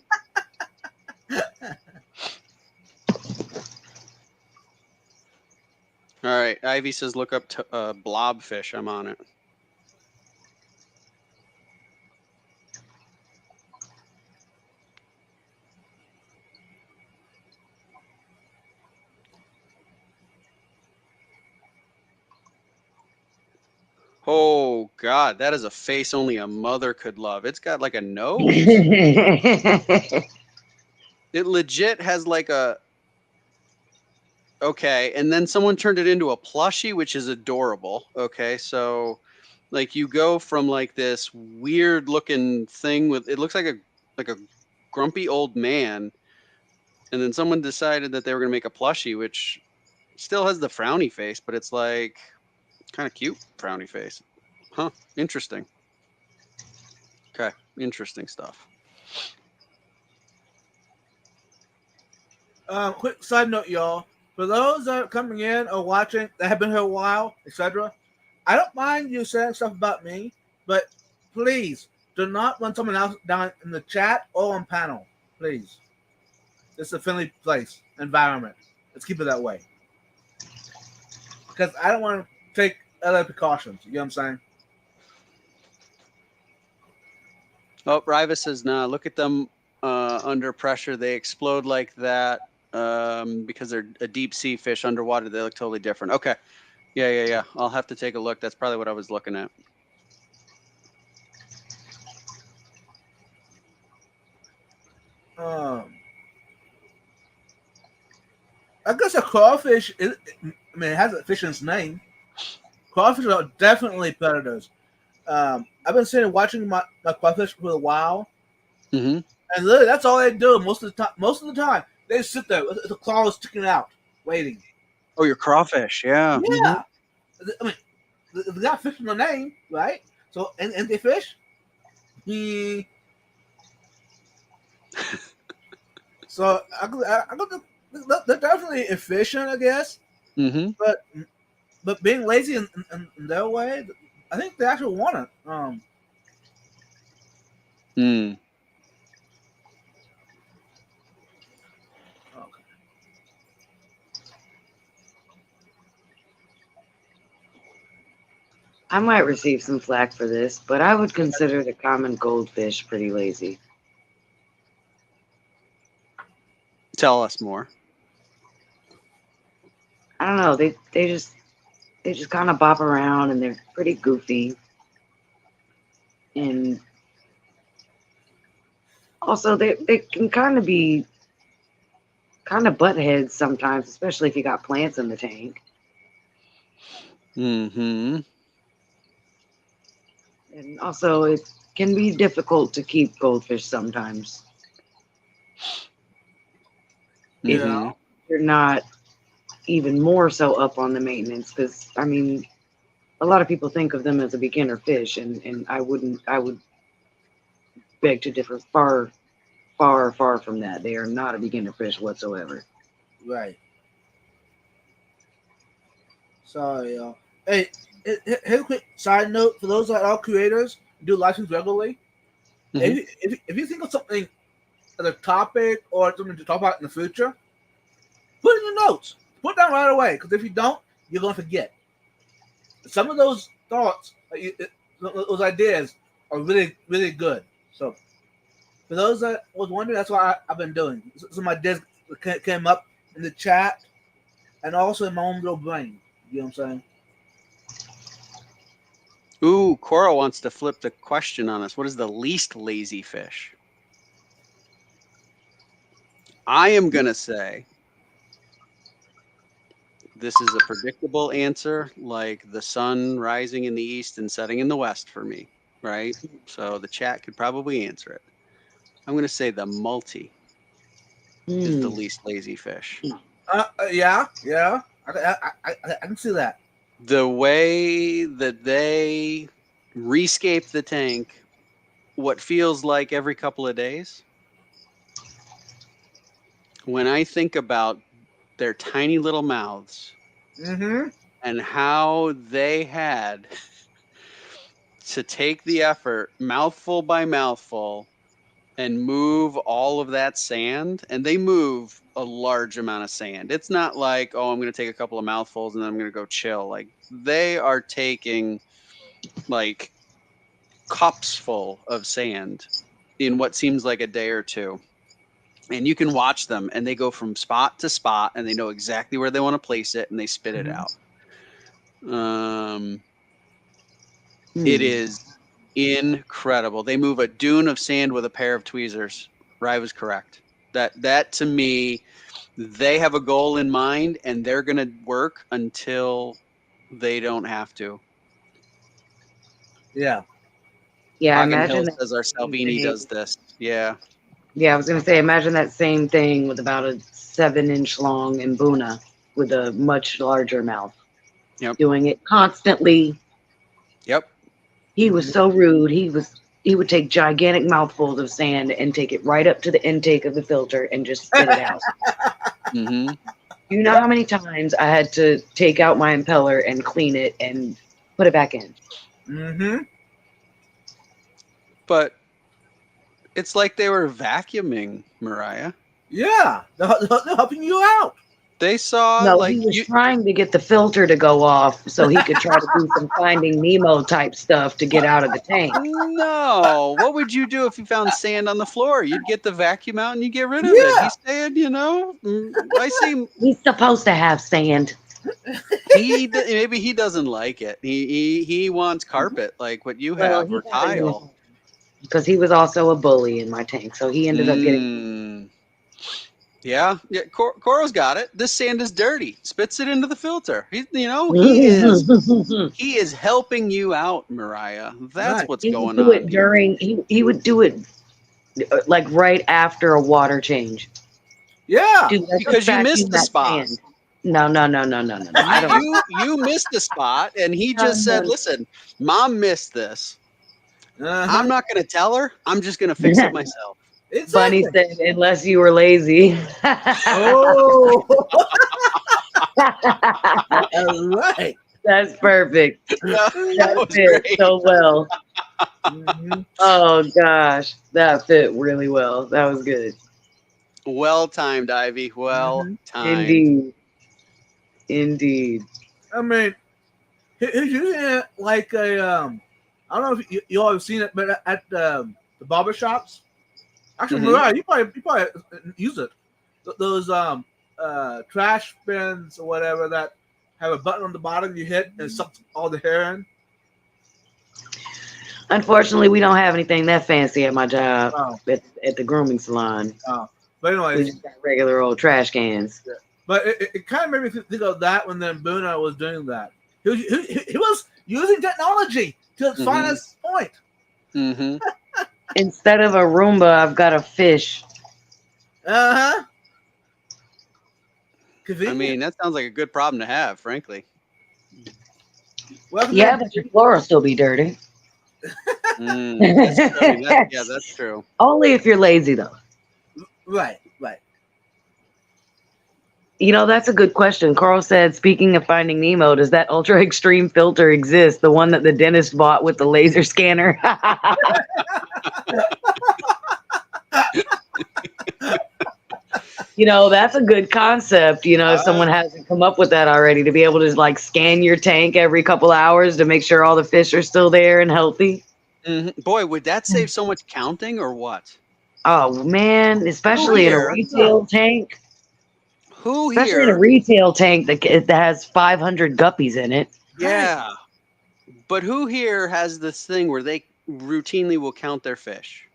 All right. Ivy says, look up blobfish. I'm on it. Oh, God. That is a face only a mother could love. It's got like a nose. It legit has like a... Okay. And then someone turned it into a plushie, which is adorable. Okay. So... like you go from like this weird looking thing with it looks like a grumpy old man, and then someone decided that they were going to make a plushie which still has the frowny face, but it's like kind of cute frowny face. Huh, interesting. Okay, interesting stuff. Quick side note, y'all. For those that are coming in or watching that have been here a while, etc., I don't mind you saying stuff about me, but please do not run someone else down in the chat or on panel. Please. It's a friendly place, environment. Let's keep it that way. Because I don't want to take other precautions. You know what I'm saying? Oh, Riva says, nah, look at them under pressure. They explode like that because they're a deep sea fish. Underwater, they look totally different. Okay. Yeah. I'll have to take a look. That's probably what I was looking at. I guess a crawfish is, I mean, it has a fish in its name. Crawfish are definitely predators. I've been sitting watching my crawfish for a while, Mm-hmm. and literally that's all they do most of the time. Most of the time, they just sit there with the claws sticking out, waiting. Oh, your crawfish, yeah. Yeah, I mean, they got fish in the name, right? So, and they fish. So they're definitely efficient, I guess. Mm-hmm. But being lazy in their way, I think they actually want it. Mm. Okay. I might receive some flack for this, but I would consider the common goldfish pretty lazy. Tell us more. I don't know. They just kind of bop around and they're pretty goofy. And also they can kind of be kind of butt heads sometimes, especially if you got plants in the tank. Mm-hmm. And also it can be difficult to keep goldfish sometimes. If Yeah. you're not even more so up on the maintenance, because I mean, a lot of people think of them as a beginner fish, and I would beg to differ far from that. They are not a beginner fish whatsoever. Right. Sorry, y'all. Hey, here's a quick side note for those that are creators do live streams regularly. Mm-hmm. If you think of something as a topic or something to talk about in the future, put it in your notes. Put it down right away, because if you don't, you're going to forget. Some of those thoughts, those ideas are really, really good. So for those that was wondering, that's what I've been doing. Some ideas came up in the chat and also in my own little brain. You know what I'm saying? Ooh, Cora wants to flip the question on us. What is the least lazy fish? I am going to say this is a predictable answer, like the sun rising in the east and setting in the west for me, right? So the chat could probably answer it. I'm going to say the multi is the least lazy fish. Yeah. I can see that. The way that they rescape the tank, what feels like every couple of days. When I think about their tiny little mouths and how they had to take the effort, mouthful by mouthful, and move all of that sand, and they move a large amount of sand. It's not like, oh, I'm going to take a couple of mouthfuls and then I'm going to go chill. Like, they are taking like cups full of sand in what seems like a day or two. And you can watch them, and they go from spot to spot, and they know exactly where they want to place it, and they spit it out. It is incredible. They move a dune of sand with a pair of tweezers. Rai was correct. That to me, they have a goal in mind, and they're going to work until they don't have to. Yeah. Yeah, Hagen imagine Hill that. says our Salvini does this. Yeah. Yeah, I was going to say, imagine that same thing with about a 7-inch long Mbuna with a much larger mouth. Yep. Doing it constantly. Yep. He was so rude. He would take gigantic mouthfuls of sand and take it right up to the intake of the filter and just spit it out. Mm-hmm. You know how many times I had to take out my impeller and clean it and put it back in? Mm-hmm. But it's like they were vacuuming, Mariah. Yeah. They're helping you out. They saw No, like he was trying to get the filter to go off so he could try to do some Finding Nemo type stuff to get out of the tank. No. What would you do if you found sand on the floor? You'd get the vacuum out and you get rid of it. Yeah. He's saying, I see. He's supposed to have sand. Maybe he doesn't like it. He wants carpet like what you have or tile. Because he was also a bully in my tank, so he ended up getting. Yeah. Coro's got it. This sand is dirty. Spits it into the filter. He is helping you out, Mariah. That's Right. what's He going would do on. it during. He would do it like right after a water change. Yeah. Dude, let's Because you vacuum missed the that spot. sand. No. I don't. You missed the spot, and he just said, "Listen, Mom missed this. I'm not going to tell her. I'm just going to fix it myself." Bunny said, "Unless you were lazy." Oh. All right. That's perfect. That That was fit great. so well. Mm-hmm. Oh gosh, that fit really well. That was good. Well timed, Ivy. Well timed. Indeed. I mean, he's using it like a I don't know if you all have seen it, but at the barber shops. Actually, Mariah, you probably use it. Those trash bins or whatever that have a button on the bottom you hit and it sucks all the hair in. Unfortunately, we don't have anything that fancy at my job at the grooming salon. But anyway, We just got regular old trash cans. but it kind of made me think of that when then Mbuna was doing that. He was using technology to its finest point. Mm-hmm. Instead of a Roomba, I've got a fish. Uh-huh. I mean, that sounds like a good problem to have, frankly. Yeah, but your floor will still be dirty. That's true. Only if you're lazy, though. Right. You know, that's a good question. Carl said, speaking of Finding Nemo, does that ultra extreme filter exist? The one that the dentist bought with the laser scanner? That's a good concept. If someone hasn't come up with that already, to be able to like scan your tank every couple hours to make sure all the fish are still there and healthy. Boy, would that save so much counting or what? Oh man, especially in a here? retail tank. Who Especially in a here? retail tank that has 500 guppies in it. Yeah. But who here has this thing where they routinely will count their fish?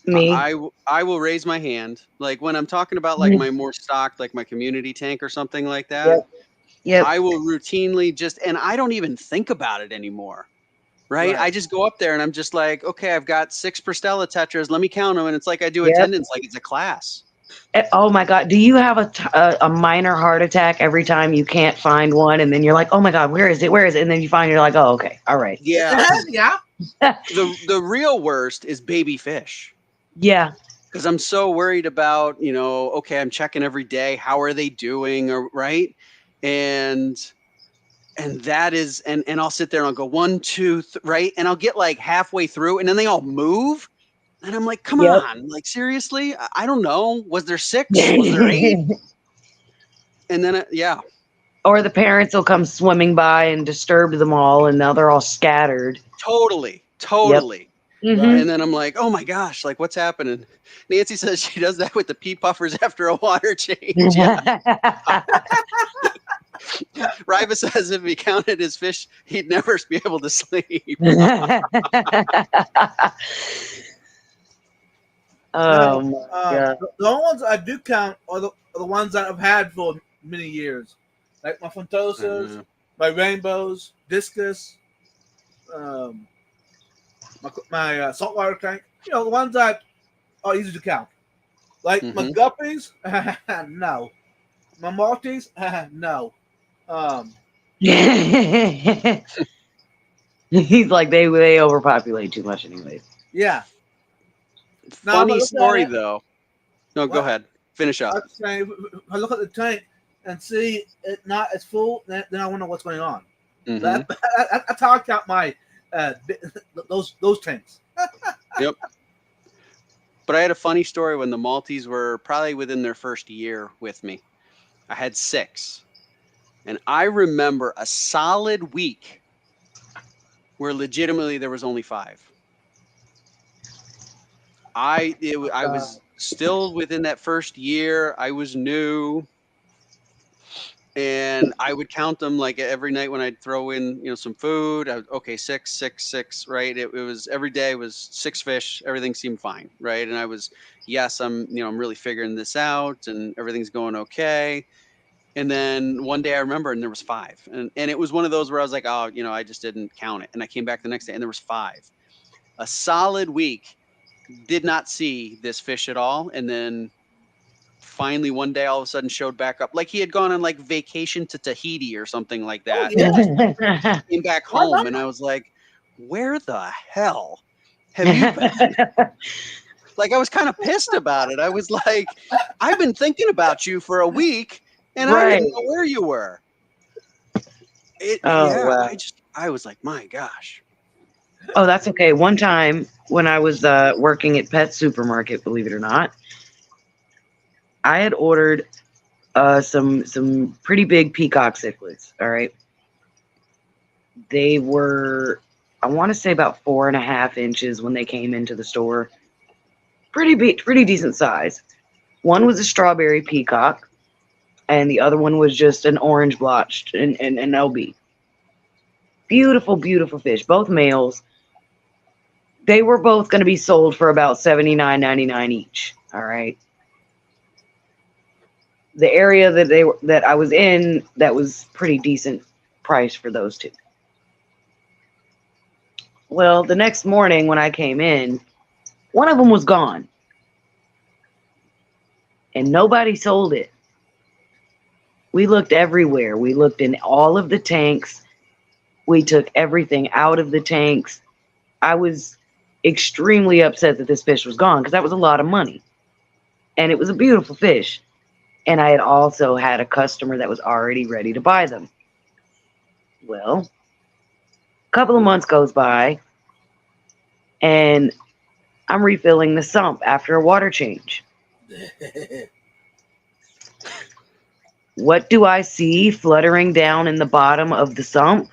Me. I will raise my hand. Like when I'm talking about like my more stocked, like my community tank or something like that. Yep. I will routinely and I don't even think about it anymore. Right? I just go up there and I'm just like, okay, I've got 6 Pristella tetras. Let me count them. And it's like I do attendance like it's a class. Oh my God. Do you have a minor heart attack every time you can't find one? And then you're like, oh my God, where is it? Where is it? And then you find you're like, oh, okay. All right. Yeah. Yeah. The real worst is baby fish. Yeah. Because I'm so worried about, okay, I'm checking every day. How are they doing? Or right. And that is, and I'll sit there and I'll go 1, 2, right. And I'll get like halfway through and then they all move. And I'm like, come on, like, seriously? I don't know. Was there 6? Was there 8? And then, Or the parents will come swimming by and disturb them all, and now they're all scattered. Totally. Mm-hmm. And then I'm like, oh my gosh, like, what's happening? Nancy says she does that with the pea puffers after a water change. Yeah. Riva says if he counted his fish, he'd never be able to sleep. Oh my God. The only ones I do count are the ones that I've had for many years, like my Fontosas, my Rainbows, Discus, my saltwater tank. The ones that are easy to count. Like my Guppies, no. My Maltese, no. He's like they overpopulate too much anyways. Yeah. Funny story though. No, go ahead. Finish up. I'm saying, if I look at the tank and see it not as full, then I wonder what's going on. That's how I count my those tanks. Yep. But I had a funny story when the Maltese were probably within their first year with me. I had 6. And I remember a solid week where legitimately there was only 5. I was still within that first year. I was new. And I would count them like every night when I'd throw in, some food. Okay, 6, 6, 6, right? It was every day was 6 fish. Everything seemed fine, right? And I was, I'm really figuring this out and everything's going okay. And then one day I remember and there was 5. And it was one of those where I was like, oh, I just didn't count it. And I came back the next day and there was 5. A solid week, did not see this fish at all. And then finally one day all of a sudden showed back up like he had gone on like vacation to Tahiti or something like that. Came back home and I was like, where the hell have you been? Like I was kind of pissed about it. I was like, I've been thinking about you for a week and I didn't know where you were. Wow. I was like, my gosh. Oh, that's okay. One time when I was working at Pet Supermarket, believe it or not, I had ordered some pretty big peacock cichlids. All right. They were, I want to say about 4.5 inches when they came into the store. Pretty big, pretty decent size. One was a strawberry peacock, and the other one was just an orange blotched and an LB. Beautiful, beautiful fish, both males. They were both going to be sold for about $79.99 each. All right. The area that I was in, that was pretty decent price for those two. Well, the next morning when I came in, one of them was gone. And nobody sold it. We looked everywhere. We looked in all of the tanks. We took everything out of the tanks. I was extremely upset that this fish was gone because that was a lot of money. And it was a beautiful fish. And I had also had a customer that was already ready to buy them. Well, a couple of months goes by, and I'm refilling the sump after a water change. What do I see fluttering down in the bottom of the sump?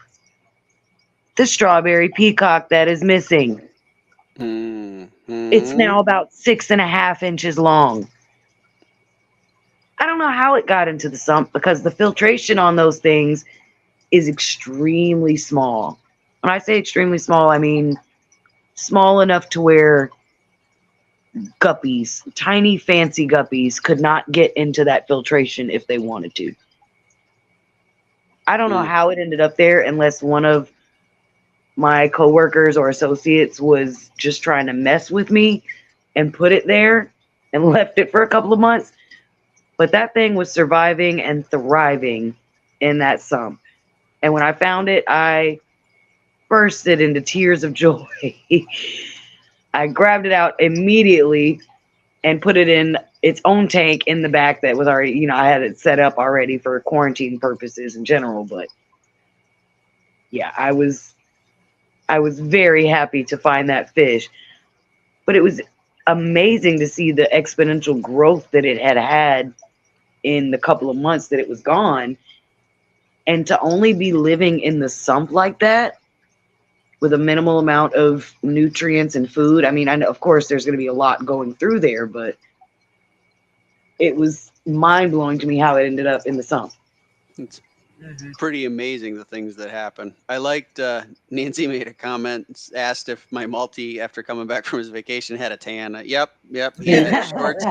The strawberry peacock that is missing. It's now about 6.5 inches long. I don't know how it got into the sump because the filtration on those things is extremely small. When I say extremely small, I mean small enough to where guppies, tiny fancy guppies, could not get into that filtration if they wanted to. I don't know how it ended up there unless one of my coworkers or associates was just trying to mess with me and put it there and left it for a couple of months. But that thing was surviving and thriving in that sump. And when I found it, I bursted into tears of joy. I grabbed it out immediately and put it in its own tank in the back that was already, you know, I had it set up already for quarantine purposes in general. But yeah, I was very happy to find that fish. But it was amazing to see the exponential growth that it had in the couple of months that it was gone. And to only be living in the sump like that with a minimal amount of nutrients and food. I mean, I know, of course, there's going to be a lot going through there, but it was mind-blowing to me how it ended up in the sump. It's pretty amazing the things that happen. I liked Nancy made a comment, asked if my Maltese, after coming back from his vacation, had a tan. Yep. He had his shorts.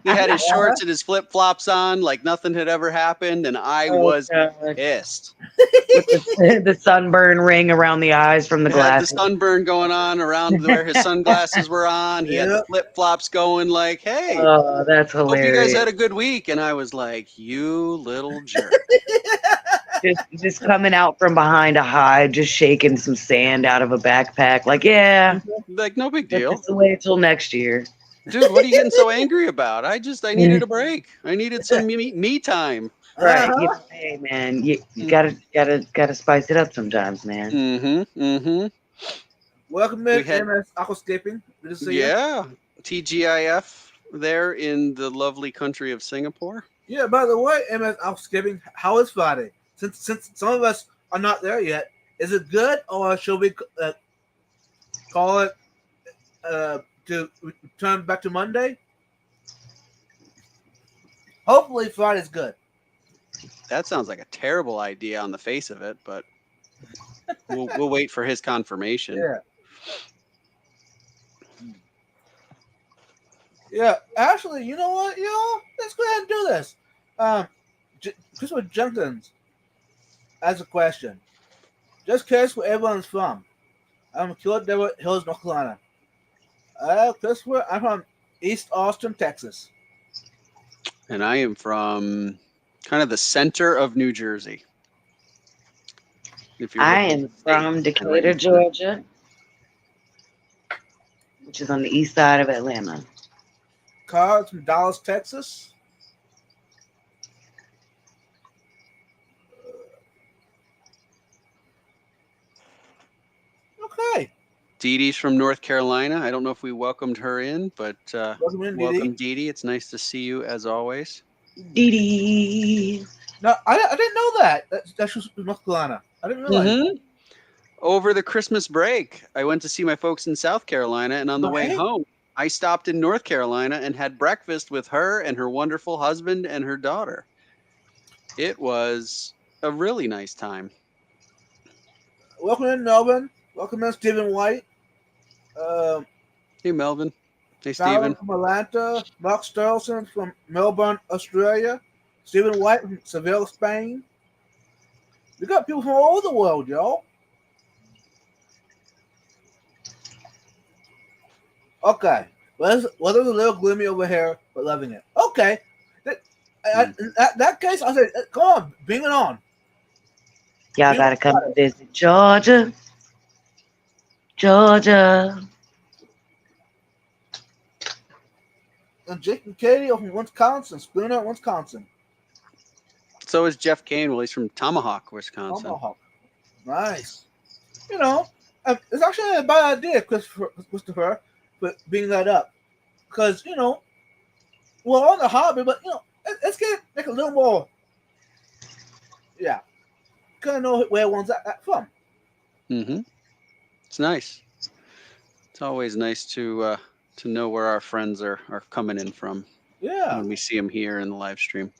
He had his shorts and his flip flops on, like nothing had ever happened, and I was pissed. With the sunburn ring around the eyes from the He had glasses. the sunburn going on around where his sunglasses were on. He had the flip flops going, like, "Hey, oh, that's hope hilarious! you guys had a good week." And I was like, "You little jerk." Just coming out from behind a hive, just shaking some sand out of a backpack. Like, yeah, Like, no big deal. just wait till next year. Dude, what are you getting so angry about? I needed a break. I needed some me time. Right? Hey, man, you gotta spice it up sometimes, man. Welcome in, MS Aquascaping. Good to see you. Yeah, TGIF there in the lovely country of Singapore. Yeah, by the way, MS Aquascaping, how is Friday? Since some of us are not there yet, is it good, or should we call it to return back to Monday? Hopefully Friday's good. That sounds like a terrible idea on the face of it, but we'll wait for his confirmation. Yeah. Yeah, actually, you know what, y'all? Let's go ahead and do this. Christopher Jenkins has a question. Just curious where everyone's from. I'm from Kildawa Hills, North Carolina. Christopher, I'm from East Austin, Texas. And I am from kind of the center of New Jersey. I am from Decatur, Georgia, which is on the east side of Atlanta. Carl's from Dallas, Texas. Okay. Dee Dee's from North Carolina. I don't know if we welcomed her in, but welcome, Dee Dee. It's nice to see you as always. Dee Dee. No, I didn't know that. That's just North Carolina. I didn't realize. Over the Christmas break, I went to see my folks in South Carolina, and on the way home, I stopped in North Carolina and had breakfast with her and her wonderful husband and her daughter. It was a really nice time. Welcome in, Melvin. Welcome in, Stephen White. Hey, Melvin. Hey, Sarah Stephen. from Atlanta. Mark Sterlson from Melbourne, Australia. Stephen White from Seville, Spain. We got people from all over the world, y'all. Okay. Weather's a little gloomy over here, but loving it. Okay. In that case, I said, come on, bring it on. Y'all gotta come to visit Georgia. Georgia. And Jake and Katie are from Wisconsin, Spooner, Wisconsin. So is Jeff Kane. Well, he's from Tomahawk, Wisconsin. Tomahawk. Nice. You know, it's actually a bad idea, Christopher, for bringing that up. Because, you know, we're on the hobby, but, you know, let's get like a little more Yeah, kind of know where one's at from. Mm-hmm. It's nice. It's always nice to know where our friends are coming in from Yeah, when we see them here in the live stream.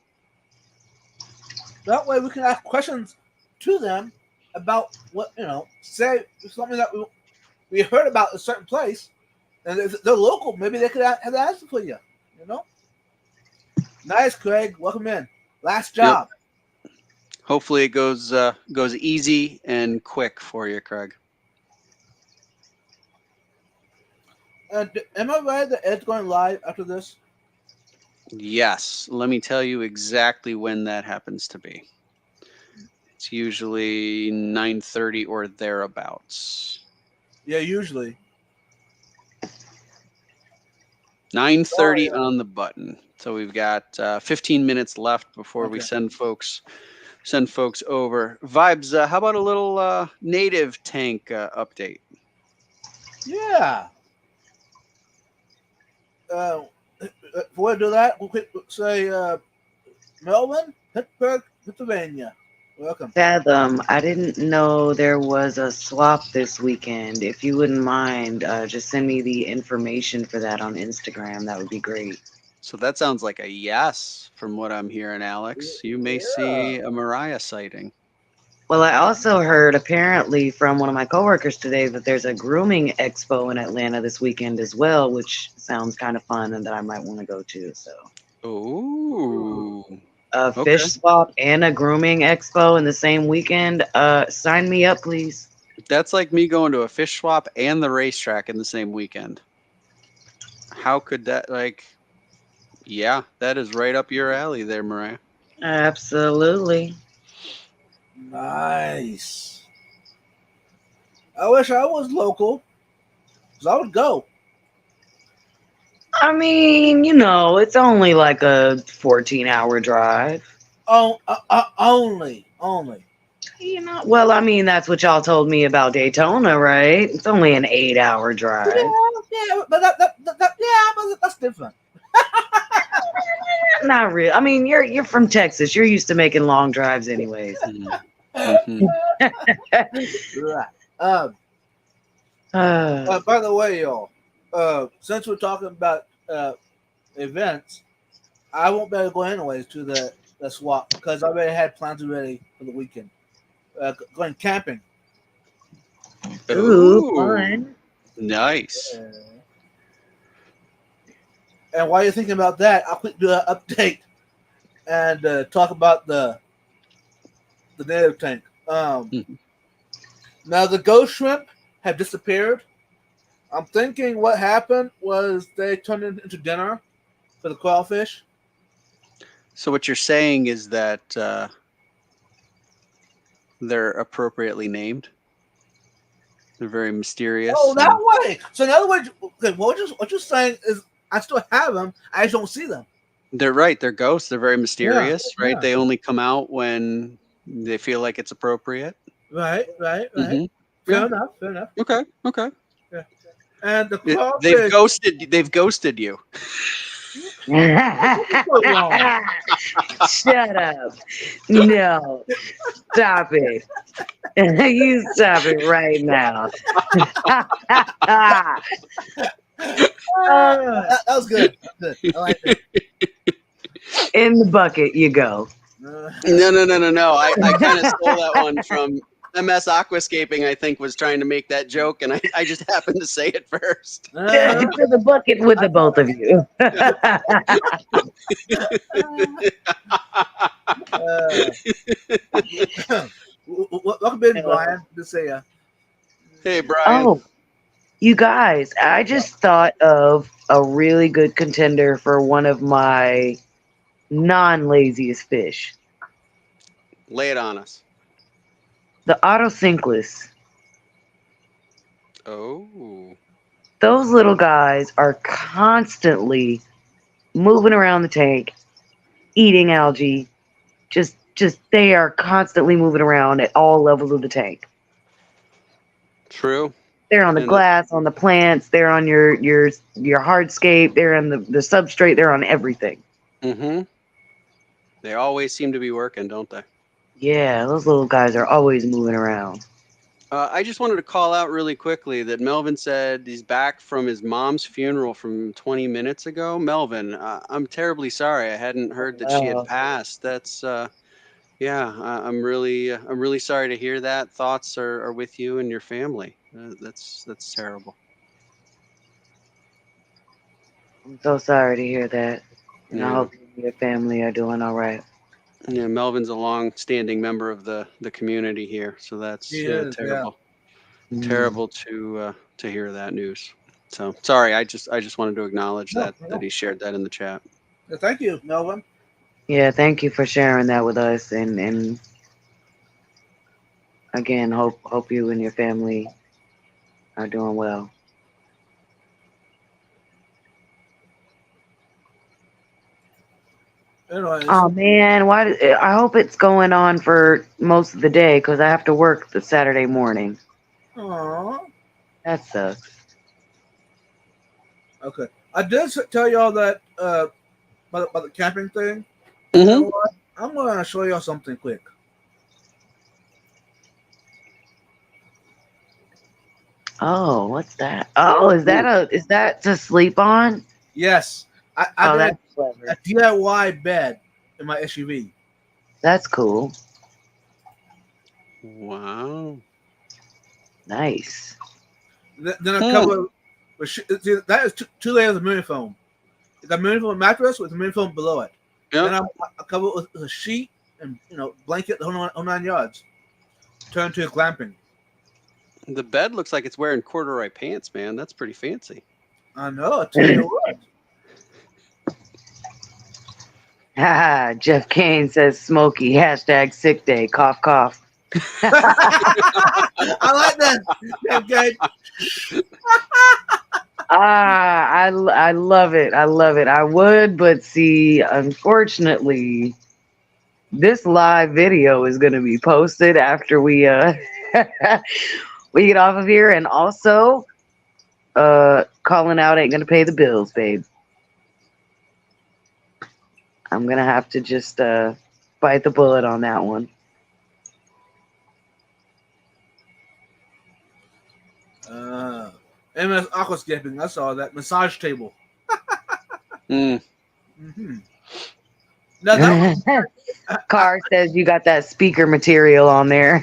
that way we can ask questions to them about what say something that we heard about a certain place, and if they're local, maybe they could have an answer for you. You know. Nice, Craig. Welcome in. Last job. Hopefully it goes easy and quick for you, Craig. And am I right that Ed's going live after this? Yes. Let me tell you exactly when that happens to be. It's usually 9:30 or thereabouts. Yeah, usually. 9:30 on the button. So we've got 15 minutes left before we send folks over. Vibes, how about a little native tank update? Yeah. Before we do that, we'll say Melbourne, Pittsburgh, Pennsylvania. Welcome. Fathom, I didn't know there was a swap this weekend. If you wouldn't mind, just send me the information for that on Instagram. That would be great. So that sounds like a yes from what I'm hearing, Alex. You may see a Mariah sighting. Well, I also heard apparently from one of my coworkers today that there's a grooming expo in Atlanta this weekend as well, which sounds kind of fun and that I might want to go to. So, a fish swap and a grooming expo in the same weekend. Sign me up, please. That's like me going to a fish swap and the racetrack in the same weekend. How could that Yeah, that is right up your alley there, Mariah. Absolutely. Nice. I wish I was local, because I would go. I mean, it's only like a 14-hour drive. Oh, only. Well, I mean, that's what y'all told me about Daytona, right? It's only an 8-hour drive. Yeah, but that's different. Not real. I mean, you're from Texas. You're used to making long drives, anyways. Mm-hmm. Right. By the way, y'all, since we're talking about events, I won't be able to go anyways to the swap because I already had plans already for the weekend. Going camping. Ooh, fun. Nice. And while you're thinking about that, I'll quick do an update and talk about the native tank. Now the ghost shrimp have disappeared. I'm thinking what happened was they turned it into dinner for the crawfish. So what you're saying is that they're appropriately named. They're very mysterious. Oh, that way. So in other words, what you're saying is I still have them. I just don't see them. They're right. They're ghosts. They're very mysterious, right? Yeah. They only come out when they feel like it's appropriate. Right. Mm-hmm. Fair enough. Okay. Yeah. And the crawfish. They've ghosted you. Shut up. No. Stop it. You stop it right now. That was good. I like it. In the bucket you go. No. I kind of stole that one from MS Aquascaping. I think was trying to make that joke, and I just happened to say it first. Into the bucket with the both of you. Welcome in, Brian. Good to see you. Hey, Brian. Oh, you guys, I just thought of a really good contender for one of my non-laziest fish. Lay it on us. The Autosynclus. Oh. Those little guys are constantly moving around the tank, eating algae. Just they are constantly moving around at all levels of the tank. True. They're on the glass, on the plants, they're on your hardscape, they're on the substrate, they're on everything. Mm-hmm. They always seem to be working, don't they? Yeah, those little guys are always moving around. I just wanted to call out really quickly that Melvin said he's back from his mom's funeral from 20 minutes ago. Melvin, I'm terribly sorry. I hadn't heard that she had Wow. passed. That's yeah. I'm really sorry to hear that. Thoughts are with you and your family. That's terrible. I'm so sorry to hear that. And I Yeah. hope you and your family are doing all right. Yeah, Melvin's a long-standing member of the community here, so that's He is, yeah. terrible. Mm. Terrible to hear that news. So sorry, I just wanted to acknowledge No, that no. he shared that in the chat. Thank you, Melvin. Yeah, thank you for sharing that with us, and again, hope you and your family are doing well. Anyways, Oh man, I hope it's going on for most of the day because I have to work the Saturday morning. aw, That sucks. okay. I did tell y'all that about the camping thing. You Mm-hmm. know what? I'm gonna show y'all something quick. Oh, what's that? Oh, is that to sleep on? Yes, I Oh, did that's clever. a DIY bed in my SUV. That's cool. Wow. Nice. Then I cover that is two layers of memory foam. It's a memory foam mattress with a memory foam below it. Yep. Then I cover it with a sheet and blanket the whole 9 yards. Turn to glamping. The bed looks like it's wearing corduroy pants, man. That's pretty fancy. I know. I tell you what. Jeff Kane says Smokey # sick day. Cough cough. I like that. Okay. I love it. I love it. I would, but see, unfortunately, this live video is going to be posted after we we get off of here, and also calling out ain't going to pay the bills, babe. I'm going to have to just bite the bullet on that one. MS Aquascaping. I saw that massage table. Mm. Mm-hmm. Now that Carr says you got that speaker material on there.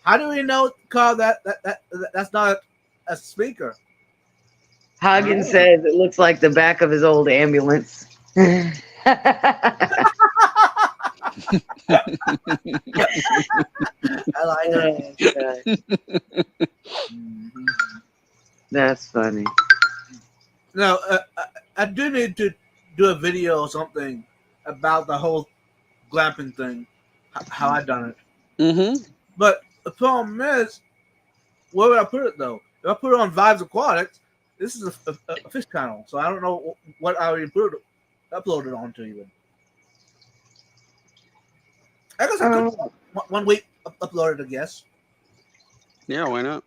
How do we know, Carl, that's not a speaker? Hagen says it looks like the back of his old ambulance. I like that. Mm-hmm. That's funny. Now, I do need to do a video or something about the whole glamping thing, how I done it. Mm-hmm. But the problem is, where would I put it though? If I put it on Vibes Aquatics, this is a fish channel, so I don't know what I would upload it onto even. I guess I could 1 week upload it, I guess. Yeah, why not?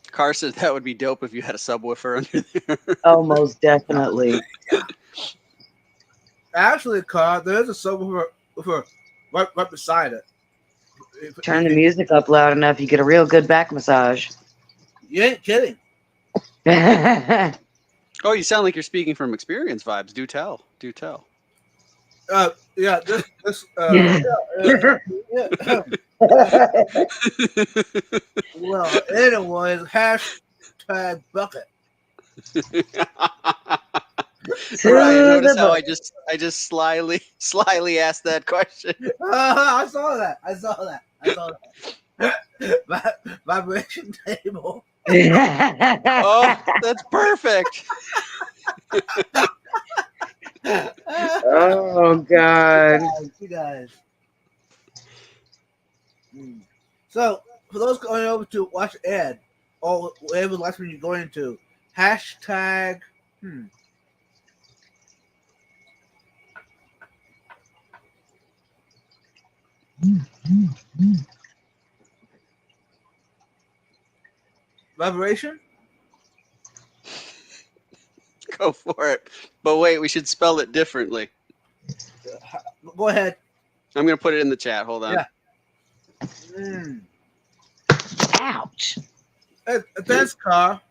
Carr said that would be dope if you had a subwoofer under there. Oh, most definitely. Actually, Carl, there's a subwoofer right beside it. Turn the music up loud enough, you get a real good back massage. You ain't kidding. Oh, you sound like you're speaking from experience. Vibes. Do tell. Do tell. Yeah, this well, anyways, hashtag bucket. Ryan, notice how I just slyly asked that question. I saw that. Vibration table. Oh, that's perfect. Oh God. You guys. So, for those going over to watch Ed, or whatever last one you're going to, hashtag. Vibration? Go for it. But wait, we should spell it differently. Go ahead. I'm going to put it in the chat. Hold on. Yeah. Mm. Ouch. Thanks, Carl.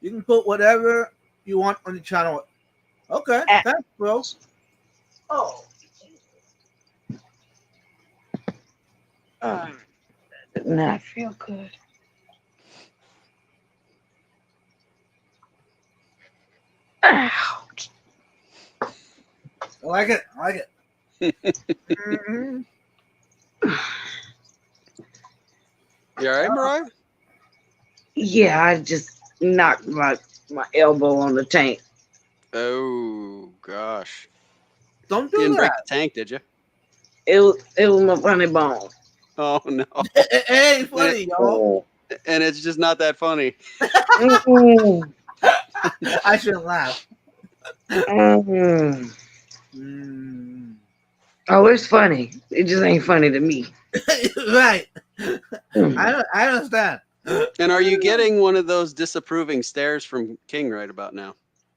You can put whatever you want on the channel. Okay. Thanks, bro. Oh. That did not feel good. Ouch. I like it. I like it. Mhm. You all right, Mariah? Yeah, I just knocked my elbow on the tank. Oh, gosh. Don't You do didn't break that. the tank, did you? It was my funny bone. Oh, no. It ain't funny, y'all. And it's just not that funny. Mm-mm. I shouldn't laugh. Mm-mm. Mm. Oh, it's funny. It just ain't funny to me. Right. Mm. I understand. And are you getting one of those disapproving stares from King right about now?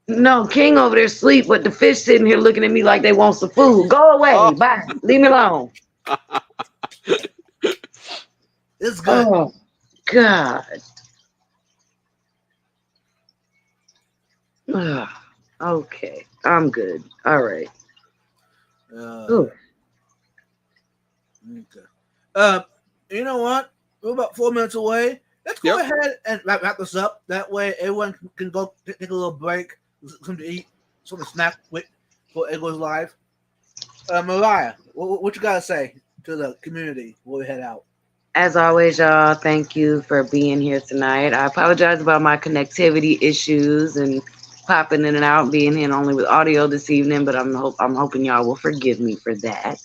No, King over there asleep, but the fish sitting here looking at me like they want some food. Go away. Oh. Bye. Leave me alone. It's good. Oh, God. Ugh. Okay. I'm good. All right. Ooh. Okay. You know what? We're about 4 minutes away. Let's go Yep. ahead and wrap this up. That way, everyone can go take a little break, something to eat, something to snack with before it goes live. Mariah, what you gotta say to the community before we head out? As always, y'all, thank you for being here tonight. I apologize about my connectivity issues and popping in and out, being here only with audio this evening, but I'm hoping y'all will forgive me for that.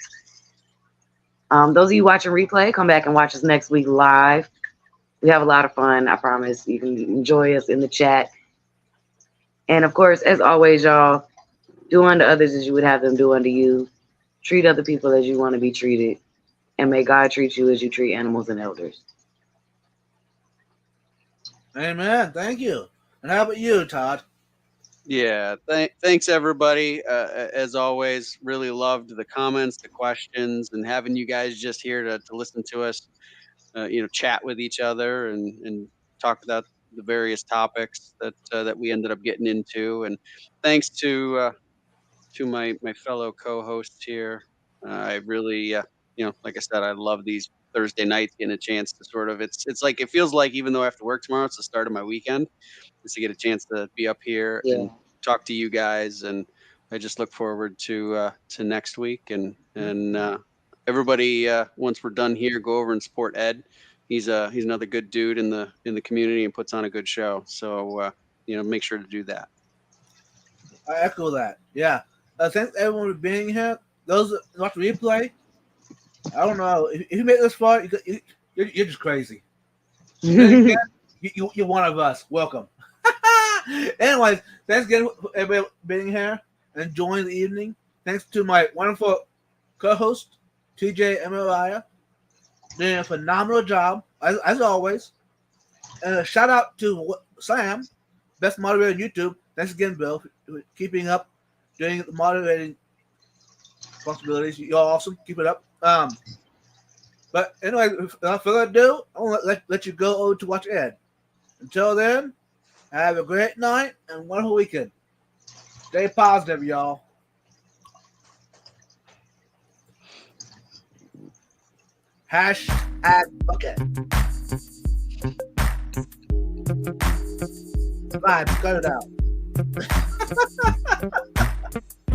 Those of you watching replay, come back and watch us next week live. We have a lot of fun, I promise. You can enjoy us in the chat. And of course, as always, y'all, do unto others as you would have them do unto you. Treat other people as you want to be treated. And may God treat you as you treat animals and elders. Amen. Thank you. And how about you, Todd? Yeah, thanks everybody. As always, really loved the comments, the questions, and having you guys just here to listen to us, chat with each other and talk about the various topics that we ended up getting into. And thanks to my fellow co-hosts here. I really, like I said, I love these Thursday nights, getting a chance to sort of, it's like, it feels like even though I have to work tomorrow, it's the start of my weekend. Is to get a chance to be up here and talk to you guys, and I just look forward to next week. And everybody, once we're done here, go over and support Ed. He's another good dude in the community and puts on a good show. So make sure to do that. I echo that. Yeah. Thanks everyone for being here. Those that watch the replay, I don't know if you made this far, you're just crazy. You're one of us. Welcome. Anyways, thanks again for everybody being here and enjoying the evening. Thanks to my wonderful co-host, TJ and Mariah, doing a phenomenal job, as always. And a shout out to Sam, best moderator on YouTube. Thanks again, Bill, for keeping up, doing the moderating responsibilities. You're awesome. Keep it up. But anyway, without further ado, I want to let you go over to watch Ed. Until then, have a great night and wonderful weekend. Stay positive, y'all. #bucket. Bye. Cut it out.